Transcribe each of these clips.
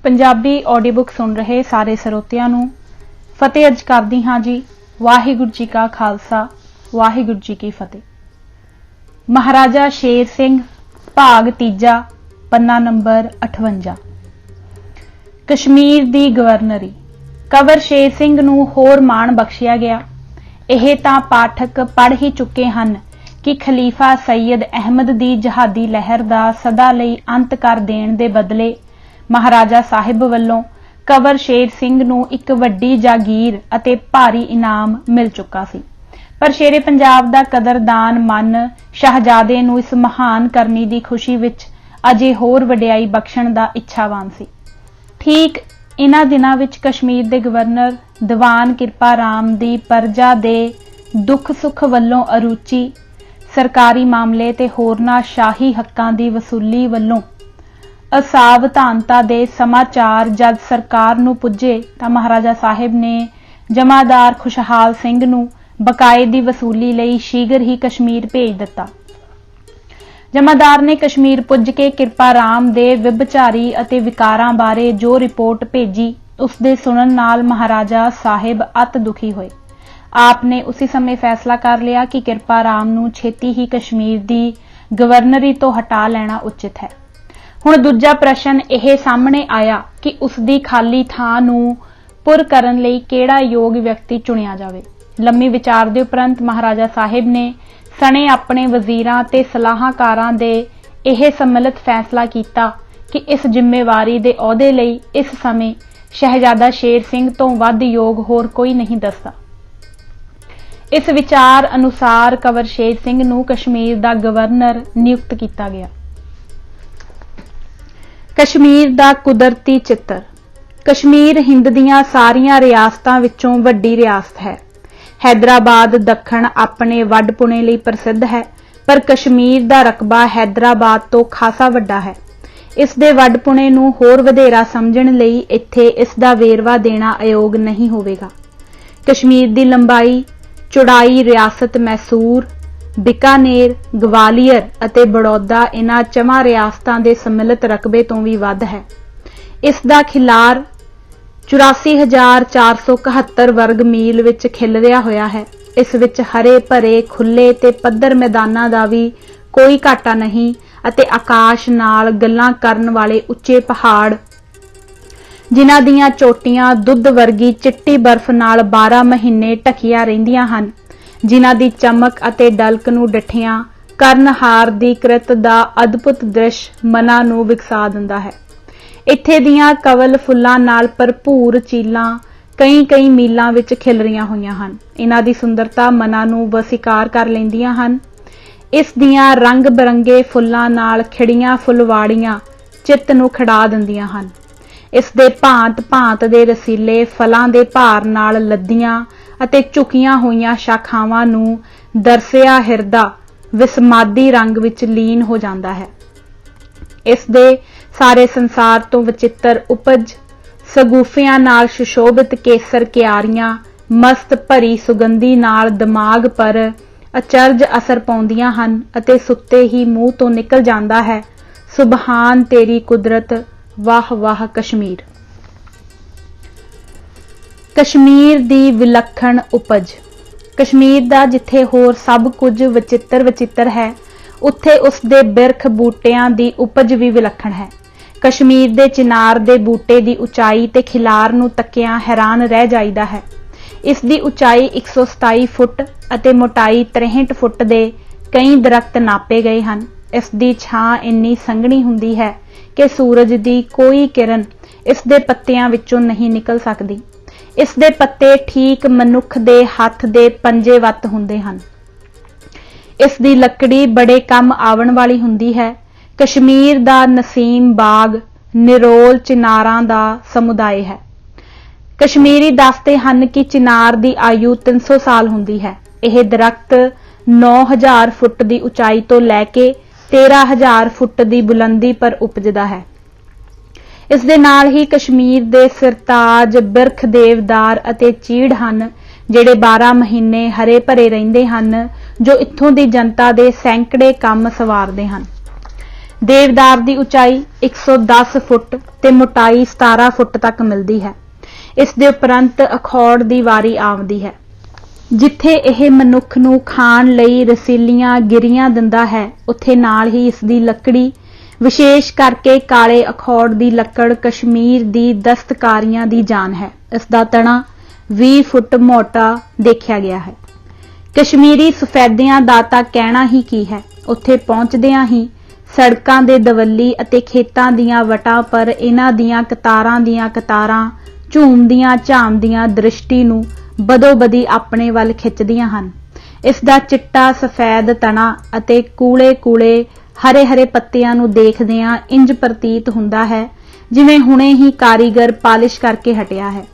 Punjabi audio book सुन रहे सारे ਸਰੋਤਿਆਂ ਨੂੰ ਫਤਿਹ अर्ज करदी हाँ जी। वाहिगुरू जी का खालसा वाहिगुरू जी की फतेह। महाराजा शेर सिंह भाग तीजा पन्ना नंबर 58। कश्मीर दी गवर्नरी कवर शेर सिंह नूं होर माण बख्शिया गया। ਇਹ ਤਾਂ पाठक पढ़ ही चुके हैं कि खलीफा सैयद अहमद दी जहादी लहर दा सदा लई अंत कर देण दे बदले महाराजा साहिब वल्लों कवर शेर सिंह नूं एक वड्डी जागीर अते भारी इनाम मिल चुका सी। पर शेरे पंजाब दा कदरदान मन शहजादे नूं इस महान करनी दी खुशी विच अजे होर वडियाई बख्शण दा इच्छावान सी। ठीक इन्हां दिनां विच कश्मीर दे गवर्नर दीवान किरपा राम दी परजा दे दुख सुख वल्लों अरुचि सरकारी मामले ते होरना शाही हक्कां दी वसूली वल्लों असावधानता दे समाचार जद सरकार नूं पुजे तां महाराजा साहिब ने जमादार खुशहाल सिंह नूं बकाए दी वसूली लई शीघ्र ही कश्मीर भेज दिता। जमादार ने कश्मीर पुज के किरपा राम दे विभचारी अते विकारां बारे जो रिपोर्ट भेजी उसदे सुनन नाल महाराजा साहिब अत दुखी होए। आपने उसी समय फैसला कर लिया कि किरपा राम नूं छेती ही कश्मीर दी गवर्नरी तो हटा लेना उचित है। हुण दूजा प्रश्न यह सामने आया कि उसदी खाली थां नूं पुर करन लई किहड़ा योग व्यक्ति चुनिया जावे। लंबी विचार दे उपरंत महाराजा साहिब ने सने अपने वजीरां ते सलाहकारां दे यह सम्मिलित फैसला किया कि इस जिम्मेवारी दे अहुदे लई इस समय शहजादा शेर सिंह तो वध योग होर कोई नहीं दसदा। इस विचार अनुसार कवर शेर सिंह नूं कश्मीर दा गवर्नर नियुक्त किया गया। कश्मीर दा कुदरती चित्र कश्मीर हिंद दियां सारियां रियासतां विचों वड्डी रियासत है। हैदराबाद दखण अपने वडपुणे लई प्रसिद्ध है, पर कश्मीर दा रकबा हैदराबाद तो खासा वड्डा है। इस दे वडपुणे नूं होर वधेरा समझण लई इत्थे इस दा वेरवा देना अयोग नहीं होवेगा। कश्मीर दी लंबाई चौड़ाई रियासत मैसूर बीकानेर गवालियर अते बड़ौदा इन्हां चवां रियासतां दे सम्मिलित रकबे तो भी वध है। इस दा खिलार 84,471 वर्ग मील विच खिलरिया होया है। इस विच हरे भरे खुले ते पद्धर मैदानां दा भी कोई घाटा नहीं अते आकाश नाल गल्लां करन वाले उच्चे पहाड़ जिन्हां दियां चोटियां दुੱਧ वर्गी चिट्टी बर्फ नाल 12 महीने ढकिया रहिंदियां हन, जिन्हां दी चमक अते डलक नूं डठियां करनहार दी कृत दा अद्भुत दृश्य मनां नूं विकसा दिंदा है। इत्थे दियां कवल फुल्लां नाल भरपूर चीलां कई मीलां विच खिलरियां होईयां हन। इन्हां दी सुंदरता मनां नूं वसीकार कर लैंदियां हन। इस दियां रंग बिरंगे फुल्लां नाल खिड़ियां फुलवाड़ियां चित्त नूं खड़ा दिंदियां हन। इस दे भांत भांत दे रसीले फलां दे भार नाल लद्दियां अते झुकियां होईयां शाखावां नूं दरसिया हिरदा विसमादी रंग विच लीन हो जांदा है। इस दे सारे संसार तो विचित्र उपज सगूफियां नाल सुशोभित केसर क्यारियां मस्त भरी सुगंधी नाल दिमाग पर अचरज असर पाउंदियां हन अते सुत्ते ही मूंह तो निकल जांदा है, सुबहान तेरी कुदरत वाह वाह कश्मीर। कश्मीर दी विलक्षण उपज कश्मीर दा जिथे होर सब कुछ विचित्र है, उत्थे उस दे बिरख बूटियां दी उपज भी विलक्षण है। कश्मीर दे चिनार दे बूटे दी उचाई ते खिलार नूं तकिया हैरान रह जाईदा है। इस दी उचाई 127 फुट अते मोटाई 63 फुट दे कई दरख्त नापे गए हैं। इस दी छां इन्नी संघनी हुंदी है कि सूरज दी कोई किरण इस दे पत्तियां विचों नहीं निकल सकदी। इस दे पत्ते ठीक मनुख दे हथ दे पंजे वत हुंदे हन। इस दी लकड़ी बड़े कम आवण वाली हुंदी है। कश्मीर दा नसीम बाग निरोल चिनारां दा समुदाय है। कश्मीरी दसते हैं कि चिनार दी आयु 300 साल हुंदी है। यह दरख्त 9000 फुट दी उचाई तो लैके 13000 फुट दी बुलंदी पर उपजदा है। इस दे नाल ही कश्मीर दे सिरताज बिरख देवदार अते चीड़ हन, ਜਿਹੜੇ 12 महीने हरे भरे रहिंदे हन, जो इत्थों दी जनता दे सैकड़े काम सवारदे हन। देवदार की उचाई 110 फुट ते मोटाई 17 फुट तक मिलती है। इस दे उपरंत अखौड़ की वारी आउंदी है, जिथे यह मनुख नूं खाण लई रसीलियां गिरियां दिंदा है, उत्थे नाल ही इसकी लकड़ी विशेष करके काले अखौड़ की लकड़ कश्मीर की दस्तकारियां की जान है। इसका तना 20 फुट मोटा देखा गया है। कश्मीरी सफेदियां दा तां कहना ही की है। उत्थे पहुंचदियां ही सड़कां दे दवल्ली अते खेतां दीयां वटां पर इन्हां दीयां कतारां झूमदियां झामदियां दृष्टि नूं बदो-बदी अपने वल खिੱਚदियां हन। इस दा चिट्टा सफेद तना अते कूले-कूले हरे-हरे पत्तियां नूं देखदियां इंज प्रतीत हुंदा है जिवें हुणे ही कारीगर पालिश करके हटिया है।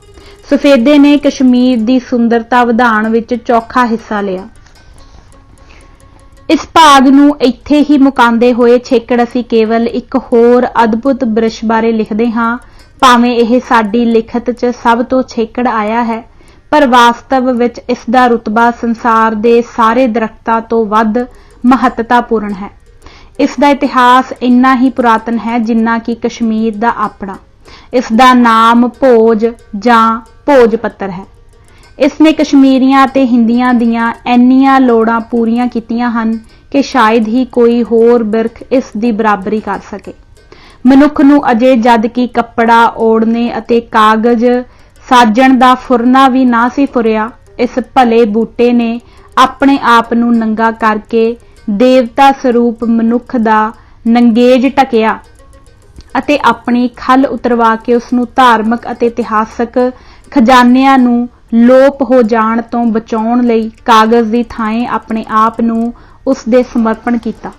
सफेदे ने कश्मीर की सुंदरता वधाउण विच चौखा हिस्सा लिया। इस भाग नूं इत्थे ही मुकांदे होए छेकड़ असीं केवल एक होर अद्भुत बृछ बारे लिखदे हां। भावें यह साडी लिखत च सब तो छेकड़ आया है, पर वास्तव विच इस दा रुतबा संसार दे सारे दरख्तां तो वध महत्तापूर्ण है। इस दा इतिहास इन्ना ही पुरातन है जिन्ना कि कश्मीर दा अपना। इस दा नाम भोज जां भोज पत्तर है। इसने कश्मीरियां ते हिंदियां दियां इन्नियां लोड़ां पूरीआं कीतियां हन कि शायद ही कोई होर बिरख इस दी बराबरी कर सके। मनुख नूं अजे जद कि कपड़ा ओढ़ने अते कागज साजण दा फुरना भी ना सी फुरिया, इस भले बूटे ने अपने आप नूं नंगा करके देवता स्वरूप मनुख दा नंगेज ढकिया अते अपनी खल उतरवा के उसनूं धार्मिक अते इतिहासक खजानिਆਂ नूं लोप हो जाण तो बचाउण लई कागज दी थाएं अपने आप नूं उस दे समर्पण कीता।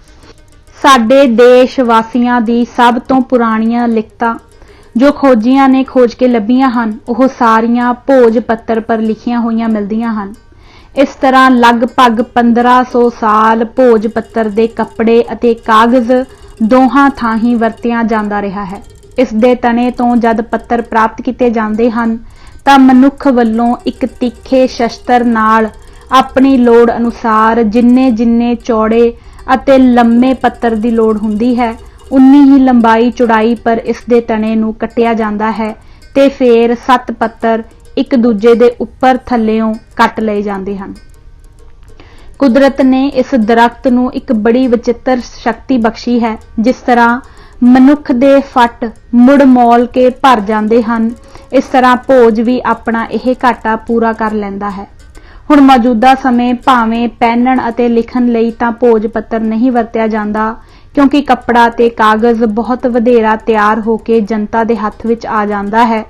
साडे देश वासियां दी सब तो पुराणियां लिखतां जो खोजियां ने खोज के लभीआं हन, ओह सारियां भोज पत्तर पर लिखियां होईयां मिलदियां हन। इस तरह लगभग 1500 साल भोज पत्तर दे कपड़े अते कागज दोहां थां ही वरतिया जांदा रहा है। इस दे तने तो जद पत्तर प्राप्त किए जाते हैं तां मनुख वल्लों एक तीखे शस्त्र नाल अपनी लोड़ अनुसार जिन्ने जिन्ने चौड़े अते लम्मे पत्तर दी लोड़ हुंदी है, उन्नी ही लंबाई चौड़ाई पर इस दे तने नूं कट्टिया जांदा है ते फिर 7 पत्तर एक दूजे दे उपर थल्लेओं कट लए जांदे हन। कुदरत ने इस दरख्त नूं एक बड़ी विचित्र शक्ति बख्शी है। जिस तरह मनुख दे फट मुड़ मौल के भर जांदे हन, इस तरह भोज भी अपना यह घाटा पूरा कर लैंदा है। हुण मौजूदा समय भावें पहनण अते लिखण लई तां भोज पत्तर नहीं वरतिया जांदा, क्योंकि कपड़ा ते कागज बहुत वधेरा तैयार होके जनता दे हत्थ विच आ जांदा है,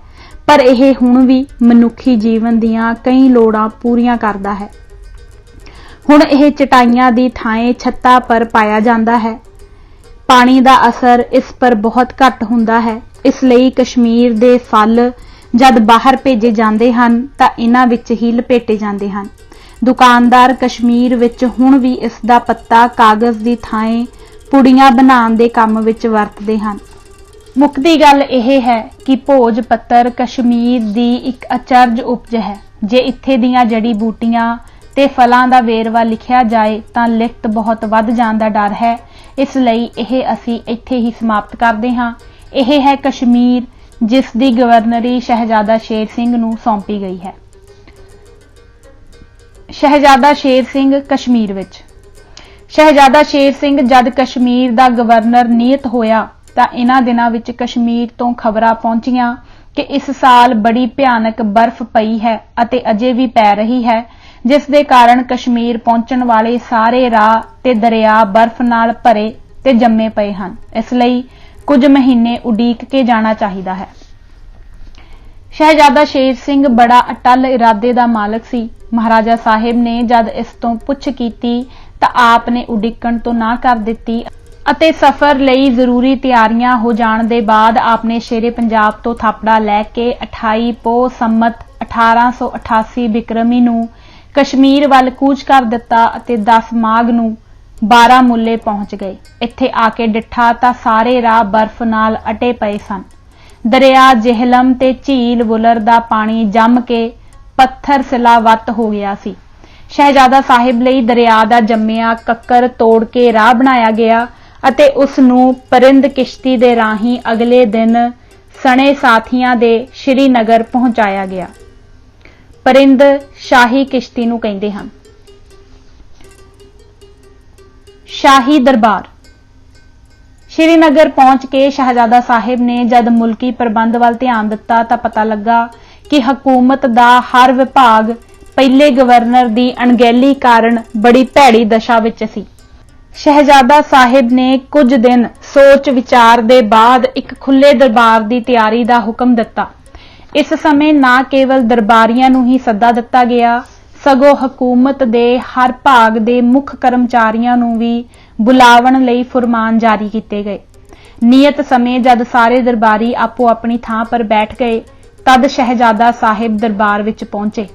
पर यह हुण भी मनुखी जीवन दीआं कई लोड़ां पूरीआं करदा है। हुण यह चटाइयां दी थाएं छत्तां पर पाया जांदा है। पानी दा असर इस पर बहुत घट हुंदा है, इसलिए कश्मीर दे फल जद बाहर भेजे जाते हैं तां इन्हां विच ही लपेटे जाते हैं। दुकानदार कश्मीर विच हुण भी इसदा पत्ता कागज दी थाएं पुड़ियां बनाउण दे काम विच वरतदे हन। मुक्दी गल यह है कि भोज पत्तर कश्मीर दी एक अचरज उपज है। जे इत्थे दीआं जड़ी बूटियां ते फलां दा वेरवा लिखिया जाए तां लिखत बहुत वध जाण दा डर है, इसलिए यह असीं इत्थे ही समाप्त करदे हां। यह है कश्मीर, जिस दी गवर्नरी शहजादा शेर सिंह नूं सौंपी गई है। शहजादा शेर सिंह कश्मीर विच। शहजादा शेर सिंह जद कश्मीर दा गवर्नर नियत होया तां इन्हां दिनां विच कश्मीर तो खबरां पहुंचियां कि इस साल बड़ी भयानक बर्फ पई है अते अजे भी पै रही है, जिस दे कारण कश्मीर पहुंचण वाले सारे राह ते दरिया बर्फ नाल भरे ते जम्मे पए हन। इसलिए कुछ महीने उडीक के जाना चाहिदा है। शहजादा शेर सिंह बड़ा अटल इरादे दा मालक सी। महाराजा साहिब ने जद इस तो पुछ कीती तां आप ने उडीकण तो ना कर दित्ती अते सफर लई जरूरी तैयारियां हो जाण दे बाद आपने शेरे पंजाब तो थापड़ा लैके 28 पोह संमत 1888 बिक्रमी नूं कश्मीर वल कूच कर दिता अते 10 माघ नूं बारामुल्ले पहुंच गए। इत्थे आके डिठा तां सारे राह बर्फ नाल अटे पए सन। दरिया जेहलम ते झील वुलर दा पानी जम के पत्थर सिलावत हो गया सी। शहजादा साहिब लई दरिया दा जम्मिया कक्कर तोड़ के राह बनाया गया ਅਤੇ ਉਸ ਨੂੰ ਪਰਿੰਦ ਕਿਸ਼ਤੀ ਦੇ ਰਾਹੀਂ ਅਗਲੇ ਦਿਨ ਸਣੇ ਸਾਥੀਆਂ ਦੇ ਸ਼੍ਰੀਨਗਰ ਪਹੁੰਚਾਇਆ ਗਿਆ। ਪਰਿੰਦ ਸ਼ਾਹੀ ਕਿਸ਼ਤੀ ਨੂੰ ਕਹਿੰਦੇ ਹਨ। ਸ਼ਾਹੀ ਦਰਬਾਰ। ਸ਼੍ਰੀਨਗਰ ਪਹੁੰਚ ਕੇ ਸ਼ਹਿਜ਼ਾਦਾ ਸਾਹਿਬ ਨੇ ਜਦ ਮੁਲਕੀ ਪ੍ਰਬੰਧ ਵੱਲ ਧਿਆਨ ਦਿੱਤਾ ਤਾਂ ਪਤਾ ਲੱਗਾ ਕਿ ਹਕੂਮਤ ਦਾ ਹਰ ਵਿਭਾਗ ਪਹਿਲੇ ਗਵਰਨਰ ਦੀ ਅਣਗਹਿਲੀ ਕਾਰਨ ਬੜੀ ਭੈੜੀ ਦਸ਼ਾ ਵਿੱਚ ਸੀ। ਸ਼ਹਿਜ਼ਾਦਾ ਸਾਹਿਬ ਨੇ ਕੁਝ ਦਿਨ ਸੋਚ ਵਿਚਾਰ ਦੇ ਬਾਅਦ ਇੱਕ ਖੁੱਲੇ ਦਰਬਾਰ ਦੀ ਤਿਆਰੀ ਦਾ ਹੁਕਮ ਦਿੱਤਾ। ਇਸ ਸਮੇਂ ਨਾ ਕੇਵਲ ਦਰਬਾਰੀਆਂ ਨੂੰ ਹੀ ਸੱਦਾ ਦਿੱਤਾ ਗਿਆ, ਸਗੋਂ ਹਕੂਮਤ ਦੇ ਹਰ ਭਾਗ ਦੇ ਮੁੱਖ ਕਰਮਚਾਰੀਆਂ ਨੂੰ ਵੀ ਬੁਲਾਵਣ ਲਈ ਫੁਰਮਾਨ ਜਾਰੀ ਕੀਤੇ ਗਏ। ਨਿਯਤ ਸਮੇਂ ਜਦ ਸਾਰੇ ਦਰਬਾਰੀ ਆਪੋ ਆਪਣੀ ਥਾਂ ਪਰ ਬੈਠ ਗਏ ਤਦ ਸ਼ਹਿਜ਼ਾਦਾ ਸਾਹਿਬ ਦਰਬਾਰ ਵਿੱਚ ਪਹੁੰਚੇ।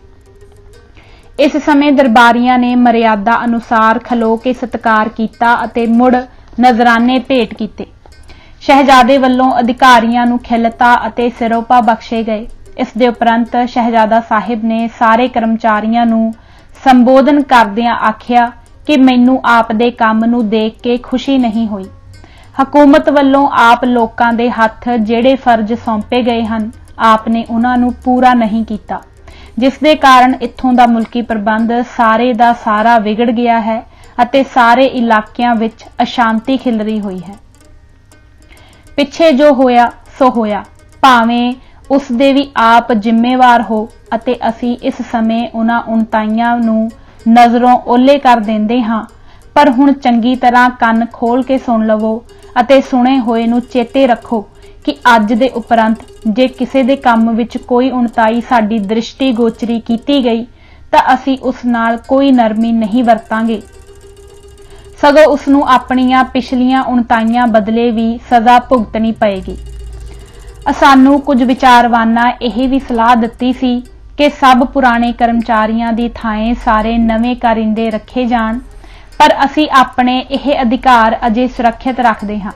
ਇਸ ਸਮੇਂ ਦਰਬਾਰੀਆਂ ਨੇ ਮਰਿਆਦਾ ਅਨੁਸਾਰ ਖਲੋ ਕੇ ਸਤਿਕਾਰ ਕੀਤਾ ਅਤੇ ਮੁੜ ਨਜ਼ਰਾਨੇ ਭੇਟ ਕੀਤੇ। ਸ਼ਹਿਜ਼ਾਦੇ ਵੱਲੋਂ ਅਧਿਕਾਰੀਆਂ ਨੂੰ ਖਿਲਤਾ ਅਤੇ ਸਿਰੋਪਾ ਬਖਸ਼ੇ ਗਏ। ਇਸ ਦੇ ਉਪਰੰਤ ਸ਼ਹਿਜ਼ਾਦਾ ਸਾਹਿਬ ਨੇ ਸਾਰੇ ਕਰਮਚਾਰੀਆਂ ਨੂੰ ਸੰਬੋਧਨ ਕਰਦਿਆਂ ਆਖਿਆ ਕਿ ਮੈਨੂੰ ਆਪ ਦੇ ਕੰਮ ਨੂੰ ਦੇਖ ਕੇ ਖੁਸ਼ੀ ਨਹੀਂ ਹੋਈ। ਹਕੂਮਤ ਵੱਲੋਂ ਆਪ ਲੋਕਾਂ ਦੇ ਹੱਥ ਜਿਹੜੇ ਫਰਜ਼ ਸੌਂਪੇ ਗਏ ਹਨ, ਆਪ ਨੇ ਉਹਨਾਂ ਨੂੰ ਪੂਰਾ ਨਹੀਂ ਕੀਤਾ, ਜਿਸ ਦੇ ਕਾਰਨ ਇੱਥੋਂ ਦਾ ਮੁਲਕੀ ਪ੍ਰਬੰਧ ਸਾਰੇ ਦਾ ਸਾਰਾ ਵਿਗੜ ਗਿਆ ਹੈ ਅਤੇ ਸਾਰੇ ਇਲਾਕਿਆਂ ਵਿੱਚ ਅਸ਼ਾਂਤੀ ਖਿਲਰੀ ਹੋਈ ਹੈ। ਪਿੱਛੇ ਜੋ ਹੋਇਆ ਸੋ ਹੋਇਆ, ਭਾਵੇਂ ਉਸ ਦੇ ਵੀ ਆਪ ਜ਼ਿੰਮੇਵਾਰ ਹੋ ਅਤੇ ਅਸੀਂ ਇਸ ਸਮੇਂ ਉਹਨਾਂ ਉਣਤਾਈਆਂ ਨੂੰ ਨਜ਼ਰੋਂ ਓਹਲੇ ਕਰ ਦਿੰਦੇ ਹਾਂ, ਪਰ ਹੁਣ ਚੰਗੀ ਤਰ੍ਹਾਂ ਕੰਨ ਖੋਲ ਕੇ ਸੁਣ ਲਵੋ ਅਤੇ ਸੁਣੇ ਹੋਏ ਨੂੰ ਚੇਤੇ ਰੱਖੋ ਕਿ ਅੱਜ ਦੇ ਉਪਰੰਤ ਜੇ ਕਿਸੇ ਦੇ ਕੰਮ ਵਿੱਚ ਕੋਈ ਉਣਤਾਈ ਸਾਡੀ ਦ੍ਰਿਸ਼ਟੀ ਗੋਚਰੀ ਕੀਤੀ ਗਈ ਤਾਂ ਅਸੀਂ ਉਸ ਨਾਲ ਕੋਈ ਨਰਮੀ ਨਹੀਂ ਵਰਤਾਂਗੇ, ਸਗੋਂ ਉਸ ਨੂੰ ਆਪਣੀਆਂ ਪਿਛਲੀਆਂ ਉਣਤਾਈਆਂ ਬਦਲੇ ਵੀ ਸਜ਼ਾ ਭੁਗਤਣੀ ਪਏਗੀ। ਸਾਨੂੰ ਕੁਝ ਵਿਚਾਰਵਾਨਾਂ ਇਹ ਵੀ ਸਲਾਹ ਦਿੱਤੀ ਸੀ ਕਿ ਸਭ ਪੁਰਾਣੇ ਕਰਮਚਾਰੀਆਂ ਦੀ ਥਾਂ ਸਾਰੇ ਨਵੇਂ ਕਾਰਿੰਦੇ ਰੱਖੇ ਜਾਣ, ਪਰ ਅਸੀਂ ਆਪਣੇ ਇਹ ਅਧਿਕਾਰ ਅਜੇ ਸੁਰੱਖਿਅਤ ਰੱਖਦੇ ਹਾਂ।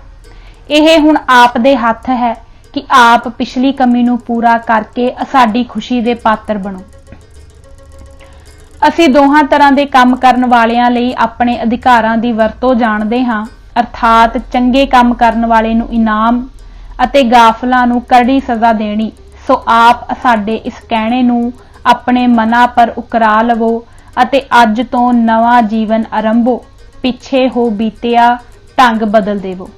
ਇਹ ਹੁਣ ਆਪ ਦੇ ਹੱਥ ਹੈ ਕਿ ਆਪ ਪਿਛਲੀ ਕਮੀ ਨੂੰ ਪੂਰਾ ਕਰਕੇ ਸਾਡੀ ਖੁਸ਼ੀ ਦੇ ਪਾਤਰ ਬਣੋ। ਅਸੀਂ ਦੋਹਾਂ ਤਰ੍ਹਾਂ ਦੇ ਕੰਮ ਕਰਨ ਵਾਲਿਆਂ ਲਈ ਆਪਣੇ ਅਧਿਕਾਰਾਂ ਦੀ ਵਰਤੋਂ ਜਾਣਦੇ ਹਾਂ, ਅਰਥਾਤ ਚੰਗੇ ਕੰਮ ਕਰਨ ਵਾਲੇ ਨੂੰ ਇਨਾਮ ਅਤੇ ਗਾਫਲਾਂ ਨੂੰ ਕਰੜੀ ਸਜ਼ਾ ਦੇਣੀ। ਸੋ ਆਪ ਸਾਡੇ ਇਸ ਕਹਿਣੇ ਨੂੰ ਆਪਣੇ ਮਨਾਂ ਪਰ ਉਕਰਾ ਲਵੋ ਅਤੇ ਅੱਜ ਤੋਂ ਨਵਾਂ ਜੀਵਨ ਆਰੰਭੋ, ਪਿੱਛੇ ਹੋ ਬੀਤਿਆ ਢੰਗ ਬਦਲ ਦੇਵੋ।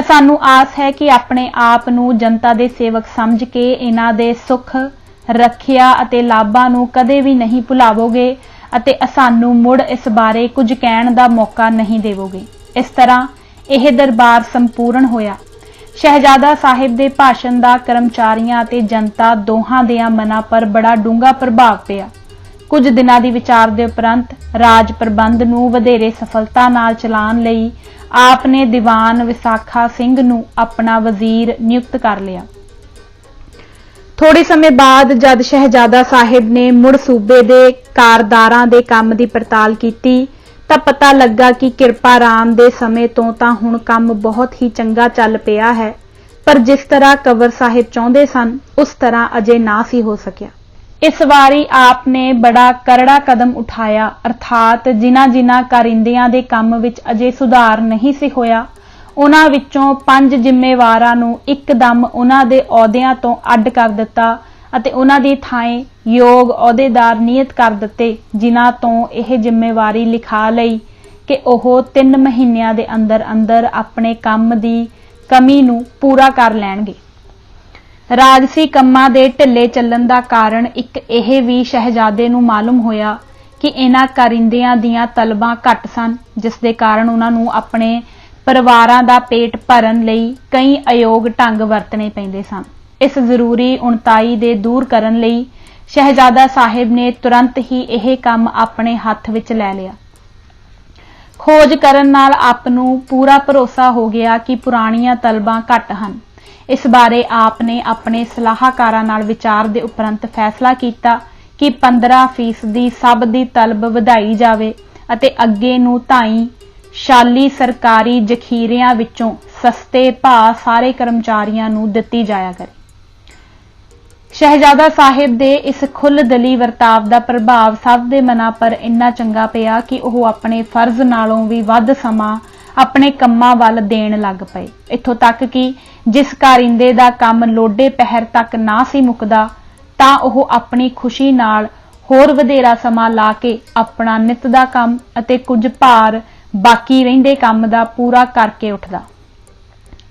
ਸਾਨੂੰ ਆਸ ਹੈ ਕਿ ਆਪਣੇ ਆਪ ਨੂੰ ਜਨਤਾ ਦੇ ਸੇਵਕ ਸਮਝ ਕੇ ਇਹਨਾਂ ਦੇ ਸੁੱਖ, ਰੱਖਿਆ ਅਤੇ ਲਾਭਾਂ ਨੂੰ ਕਦੇ ਵੀ ਨਹੀਂ ਭੁਲਾਵੋਗੇ ਅਤੇ ਸਾਨੂੰ ਮੁੜ ਇਸ ਬਾਰੇ ਕੁਝ ਕਹਿਣ ਦਾ ਮੌਕਾ ਨਹੀਂ ਦੇਵੋਗੇ। ਇਸ ਤਰ੍ਹਾਂ ਇਹ ਦਰਬਾਰ ਸੰਪੂਰਨ ਹੋਇਆ। ਸ਼ਹਿਜ਼ਾਦਾ ਸਾਹਿਬ ਦੇ ਭਾਸ਼ਣ ਦਾ ਕਰਮਚਾਰੀਆਂ ਅਤੇ ਜਨਤਾ ਦੋਹਾਂ ਦਿਆਂ ਮਨਾਂ ਪਰ ਬੜਾ ਡੂੰਘਾ ਪ੍ਰਭਾਵ ਪਿਆ। ਕੁਝ ਦਿਨਾਂ ਦੀ ਵਿਚਾਰ ਦੇ ਉਪਰੰਤ ਰਾਜ ਪ੍ਰਬੰਧ ਨੂੰ ਵਧੇਰੇ ਸਫਲਤਾ ਨਾਲ ਚਲਾਉਣ ਲਈ ਆਪ ਨੇ ਦੀਵਾਨ ਵਿਸਾਖਾ ਸਿੰਘ ਨੂੰ ਆਪਣਾ ਵਜ਼ੀਰ ਨਿਯੁਕਤ ਕਰ ਲਿਆ। ਥੋੜੇ ਸਮੇਂ ਬਾਅਦ ਜਦ ਸ਼ਹਿਜ਼ਾਦਾ ਸਾਹਿਬ ਨੇ ਮੁੜ ਸੂਬੇ ਦੇ ਕਾਰਦਾਰਾਂ ਦੇ ਕੰਮ ਦੀ ਪੜਤਾਲ ਕੀਤੀ ਤਾਂ ਪਤਾ ਲੱਗਾ ਕਿ ਕਿਰਪਾ ਰਾਮ ਦੇ ਸਮੇਂ ਤੋਂ ਤਾਂ ਹੁਣ ਕੰਮ ਬਹੁਤ ਹੀ ਚੰਗਾ ਚੱਲ ਪਿਆ ਹੈ, ਪਰ ਜਿਸ ਤਰ੍ਹਾਂ ਕੰਵਰ ਸਾਹਿਬ ਚਾਹੁੰਦੇ ਸਨ ਉਸ ਤਰ੍ਹਾਂ ਅਜੇ ਨਾ ਸੀ ਹੋ ਸਕਿਆ। ਇਸ ਵਾਰੀ ਆਪ ਨੇ ਬੜਾ ਕਰੜਾ ਕਦਮ ਉਠਾਇਆ, ਅਰਥਾਤ ਜਿਨ੍ਹਾਂ ਕਾਰਿੰਦਿਆਂ ਦੇ ਕੰਮ ਵਿੱਚ ਅਜੇ ਸੁਧਾਰ ਨਹੀਂ ਸੀ ਹੋਇਆ, ਉਹਨਾਂ ਵਿੱਚੋਂ 5 ਜ਼ਿੰਮੇਵਾਰਾਂ ਨੂੰ ਇੱਕਦਮ ਉਹਨਾਂ ਦੇ ਅਹੁਦਿਆਂ ਤੋਂ ਅੱਡ ਕਰ ਦਿੱਤਾ ਅਤੇ ਉਹਨਾਂ ਦੀ ਥਾਂ ਯੋਗ ਅਹੁਦੇਦਾਰ ਨਿਯਤ ਕਰ ਦਿੱਤੇ, ਜਿਨ੍ਹਾਂ ਤੋਂ ਇਹ ਜ਼ਿੰਮੇਵਾਰੀ ਲਿਖਾ ਲਈ ਕਿ ਉਹ 3 ਮਹੀਨਿਆਂ ਦੇ ਅੰਦਰ ਅੰਦਰ ਆਪਣੇ ਕੰਮ ਦੀ ਕਮੀ ਨੂੰ ਪੂਰਾ ਕਰ ਲੈਣਗੇ। ਰਾਜਸੀ ਕੰਮਾਂ ਦੇ ਢਿੱਲੇ ਚੱਲਣ ਦਾ ਕਾਰਨ ਇੱਕ ਇਹ ਵੀ ਸ਼ਹਿਜ਼ਾਦੇ ਨੂੰ ਮਾਲੂਮ ਹੋਇਆ ਕਿ ਇਹਨਾਂ ਕਾਰਿੰਦਿਆਂ ਦੀਆਂ ਤਲਬਾਂ ਘੱਟ ਸਨ, ਜਿਸ ਦੇ ਕਾਰਨ ਉਹਨਾਂ ਨੂੰ ਆਪਣੇ ਪਰਿਵਾਰਾਂ ਦਾ ਪੇਟ ਭਰਨ ਲਈ ਕਈ ਅਯੋਗ ਢੰਗ ਵਰਤਣੇ ਪੈਂਦੇ ਸਨ। ਇਸ ਜ਼ਰੂਰੀ ਉਣਤਾਈ ਦੇ ਦੂਰ ਕਰਨ ਲਈ ਸ਼ਹਿਜ਼ਾਦਾ ਸਾਹਿਬ ਨੇ ਤੁਰੰਤ ਹੀ ਇਹ ਕੰਮ ਆਪਣੇ ਹੱਥ ਵਿੱਚ ਲੈ ਲਿਆ। ਖੋਜ ਕਰਨ ਨਾਲ ਆਪ ਨੂੰ ਪੂਰਾ ਭਰੋਸਾ ਹੋ ਗਿਆ ਕਿ ਪੁਰਾਣੀਆਂ ਤਲਬਾਂ ਘੱਟ ਹਨ। ਇਸ ਬਾਰੇ ਆਪ ਨੇ ਆਪਣੇ ਸਲਾਹਕਾਰਾਂ ਨਾਲ ਵਿਚਾਰ ਦੇ ਉਪਰੰਤ ਫੈਸਲਾ ਕੀਤਾ ਕਿ 15% ਸਭ ਦੀ ਤਲਬ ਵਧਾਈ ਜਾਵੇ ਅਤੇ ਅੱਗੇ ਨੂੰ ਧਾਈ ਸ਼ਾਲੀ ਸਰਕਾਰੀ ਜ਼ਖੀਰਿਆਂ ਵਿੱਚੋਂ ਸਸਤੇ ਭਾਅ ਸਾਰੇ ਕਰਮਚਾਰੀਆਂ ਨੂੰ ਦਿੱਤੀ ਜਾਇਆ ਕਰੇ। ਸ਼ਹਿਜ਼ਾਦਾ ਸਾਹਿਬ ਦੇ ਇਸ ਖੁੱਲ੍ਹਦਿਲੀ ਵਰਤਾਵ ਦਾ ਪ੍ਰਭਾਵ ਸਭ ਦੇ ਮਨਾਂ ਪਰ ਇੰਨਾ ਚੰਗਾ ਪਿਆ ਕਿ ਉਹ ਆਪਣੇ ਫਰਜ਼ ਨਾਲੋਂ ਵੀ ਵੱਧ ਸਮਾਂ ਆਪਣੇ ਕੰਮਾਂ ਵੱਲ ਦੇਣ ਲੱਗ ਪਏ। ਇੱਥੋਂ ਤੱਕ ਕਿ ਜਿਸ ਕਾਰਿੰਦੇ ਦਾ ਕੰਮ ਲੋਡੇ ਪਹਿਰ ਤੱਕ ਨਾ ਸੀ ਮੁੱਕਦਾ ਤਾਂ ਉਹ ਆਪਣੀ ਖੁਸ਼ੀ ਨਾਲ ਹੋਰ ਵਧੇਰਾ ਸਮਾਂ ਲਾ ਕੇ ਆਪਣਾ ਨਿੱਤ ਦਾ ਕੰਮ ਅਤੇ ਕੁਝ ਭਾਰ ਬਾਕੀ ਰਹਿੰਦੇ ਕੰਮ ਦਾ ਪੂਰਾ ਕਰਕੇ ਉੱਠਦਾ।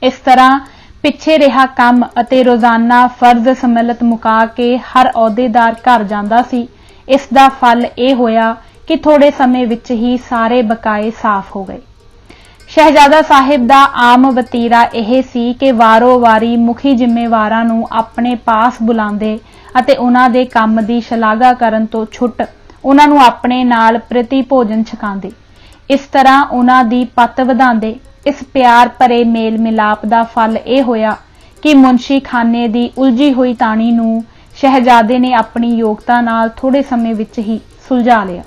ਇਸ ਤਰ੍ਹਾਂ ਪਿੱਛੇ ਰਿਹਾ ਕੰਮ ਅਤੇ ਰੋਜ਼ਾਨਾ ਫਰਜ਼ ਸਮਿਲਤ ਮੁਕਾ ਕੇ ਹਰ ਅਹੁਦੇਦਾਰ ਘਰ ਜਾਂਦਾ ਸੀ। ਇਸ ਦਾ ਫਲ ਇਹ ਹੋਇਆ ਕਿ ਥੋੜੇ ਸਮੇਂ ਵਿੱਚ ਹੀ ਸਾਰੇ ਬਕਾਏ ਸਾਫ਼ ਹੋ ਗਏ। ਸ਼ਹਿਜ਼ਾਦਾ ਸਾਹਿਬ ਦਾ ਆਮ ਵਤੀਰਾ ਇਹ ਸੀ ਕਿ ਵਾਰੋ-ਵਾਰੀ ਮੁਖੀ ਜ਼ਿੰਮੇਵਾਰਾਂ ਨੂੰ ਆਪਣੇ ਪਾਸ ਬੁਲਾਉਂਦੇ ਅਤੇ ਉਹਨਾਂ ਦੇ ਕੰਮ ਦੀ ਸ਼ਲਾਘਾ ਕਰਨ ਤੋਂ ਛੁੱਟ ਉਹਨਾਂ ਨੂੰ ਆਪਣੇ ਨਾਲ ਪ੍ਰਤੀ ਭੋਜਨ ਛਕਾਉਂਦੇ। ਇਸ ਤਰ੍ਹਾਂ ਉਹਨਾਂ ਦੀ ਪੱਤ ਵਧਾਉਂਦੇ। ਇਸ ਪਿਆਰ ਭਰੇ ਮੇਲ ਮਿਲਾਪ ਦਾ ਫਲ ਇਹ ਹੋਇਆ ਕਿ ਮੁਨਸ਼ੀ ਖਾਨੇ ਦੀ ਉਲਝੀ ਹੋਈ ਤਾਣੀ ਨੂੰ ਸ਼ਹਿਜ਼ਾਦੇ ਨੇ ਆਪਣੀ ਯੋਗਤਾ ਨਾਲ ਥੋੜੇ ਸਮੇਂ ਵਿੱਚ ਹੀ ਸੁਲਝਾ ਲਿਆ।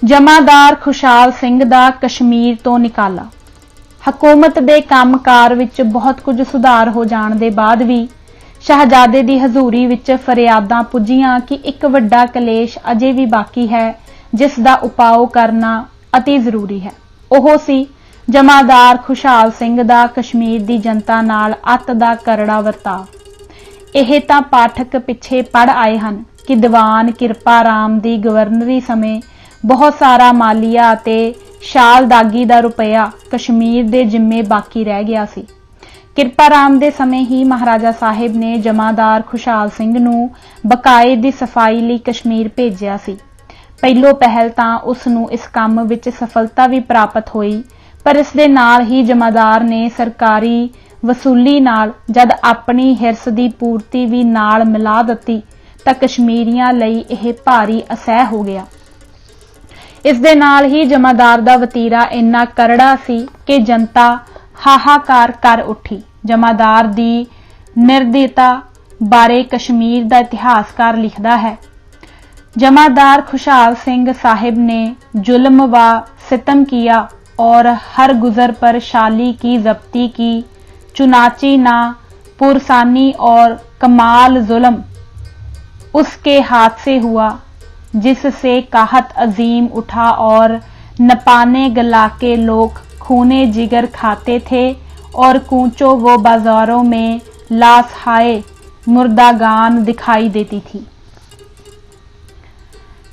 ਜਮਾਦਾਰ ਖੁਸ਼ਹਾਲ ਸਿੰਘ ਦਾ ਕਸ਼ਮੀਰ ਤੋਂ ਨਿਕਾਲਾ। ਹਕੂਮਤ ਦੇ ਕੰਮਕਾਰ ਵਿੱਚ ਬਹੁਤ ਕੁਝ ਸੁਧਾਰ ਹੋ ਜਾਣ ਦੇ ਬਾਅਦ ਵੀ ਸ਼ਹਿਜ਼ਾਦੇ ਦੀ ਹਜ਼ੂਰੀ ਵਿੱਚ ਫਰਿਆਦਾਂ ਪੁੱਜੀਆਂ ਕਿ ਇੱਕ ਵੱਡਾ ਕਲੇਸ਼ ਅਜੇ ਵੀ ਬਾਕੀ ਹੈ ਜਿਸ ਦਾ ਉਪਾਅ ਕਰਨਾ ਅਤੀ ਜ਼ਰੂਰੀ ਹੈ। ਉਹ ਸੀ ਜਮਾਦਾਰ ਖੁਸ਼ਹਾਲ ਸਿੰਘ ਦਾ ਕਸ਼ਮੀਰ ਦੀ ਜਨਤਾ ਨਾਲ ਅੱਤ ਦਾ ਕਰੜਾ ਵਰਤਾਅ। ਇਹ ਤਾਂ ਪਾਠਕ ਪਿੱਛੇ ਪੜ੍ਹ ਆਏ ਹਨ ਕਿ ਦੀਵਾਨ ਕਿਰਪਾ ਰਾਮ ਦੀ ਗਵਰਨਰੀ ਸਮੇਂ ਬਹੁਤ ਸਾਰਾ ਮਾਲੀਆ ਅਤੇ ਸ਼ਾਲਦਾਗੀ ਦਾ ਰੁਪਇਆ ਕਸ਼ਮੀਰ ਦੇ ਜ਼ਿੰਮੇ ਬਾਕੀ ਰਹਿ ਗਿਆ ਸੀ। ਕਿਰਪਾ ਰਾਮ ਦੇ ਸਮੇਂ ਹੀ ਮਹਾਰਾਜਾ ਸਾਹਿਬ ਨੇ ਜਮਾਦਾਰ ਖੁਸ਼ਹਾਲ ਸਿੰਘ ਨੂੰ ਬਕਾਏ ਦੀ ਸਫਾਈ ਲਈ ਕਸ਼ਮੀਰ ਭੇਜਿਆ ਸੀ। ਪਹਿਲੋ ਪਹਿਲ ਤਾਂ ਉਸ ਨੂੰ ਇਸ ਕੰਮ ਵਿੱਚ ਸਫਲਤਾ ਵੀ ਪ੍ਰਾਪਤ ਹੋਈ, ਪਰ ਇਸ ਦੇ ਨਾਲ ਹੀ ਜਮਾਦਾਰ ਨੇ ਸਰਕਾਰੀ ਵਸੂਲੀ ਨਾਲ ਜਦ ਆਪਣੀ ਹਿਰਸ ਦੀ ਪੂਰਤੀ ਵੀ ਨਾਲ ਮਿਲਾ ਦਿੱਤੀ ਤਾਂ ਕਸ਼ਮੀਰੀਆਂ ਲਈ ਇਹ ਭਾਰੀ ਅਸਹਿ ਹੋ ਗਿਆ। ਇਸ ਦੇ ਨਾਲ ਹੀ ਜਮਾਦਾਰ ਦਾ ਵਤੀਰਾ ਇੰਨਾ ਕਰੜਾ ਸੀ ਕਿ ਜਨਤਾ ਹਾਹਾਕਾਰ ਕਰ ਉੱਠੀ। ਜਮਾਦਾਰ ਦੀ ਨਿਰਦੈਤਾ ਬਾਰੇ ਕਸ਼ਮੀਰ ਦਾ ਇਤਿਹਾਸਕਾਰ ਲਿਖਦਾ ਹੈ, जमादार खुशहाल सिंह साहिब ने जुल्म व सितम किया और हर गुजर पर शाली की जब्ती की, चुनाची ना पुरसानी और कमाल जुल्म उसके हाथ से हुआ, जिससे काहत अजीम उठा और नपाने गला के लोग खूने जिगर खाते थे और कूचों व बाजारों में लाश हाय मुर्दागान दिखाई देती थी।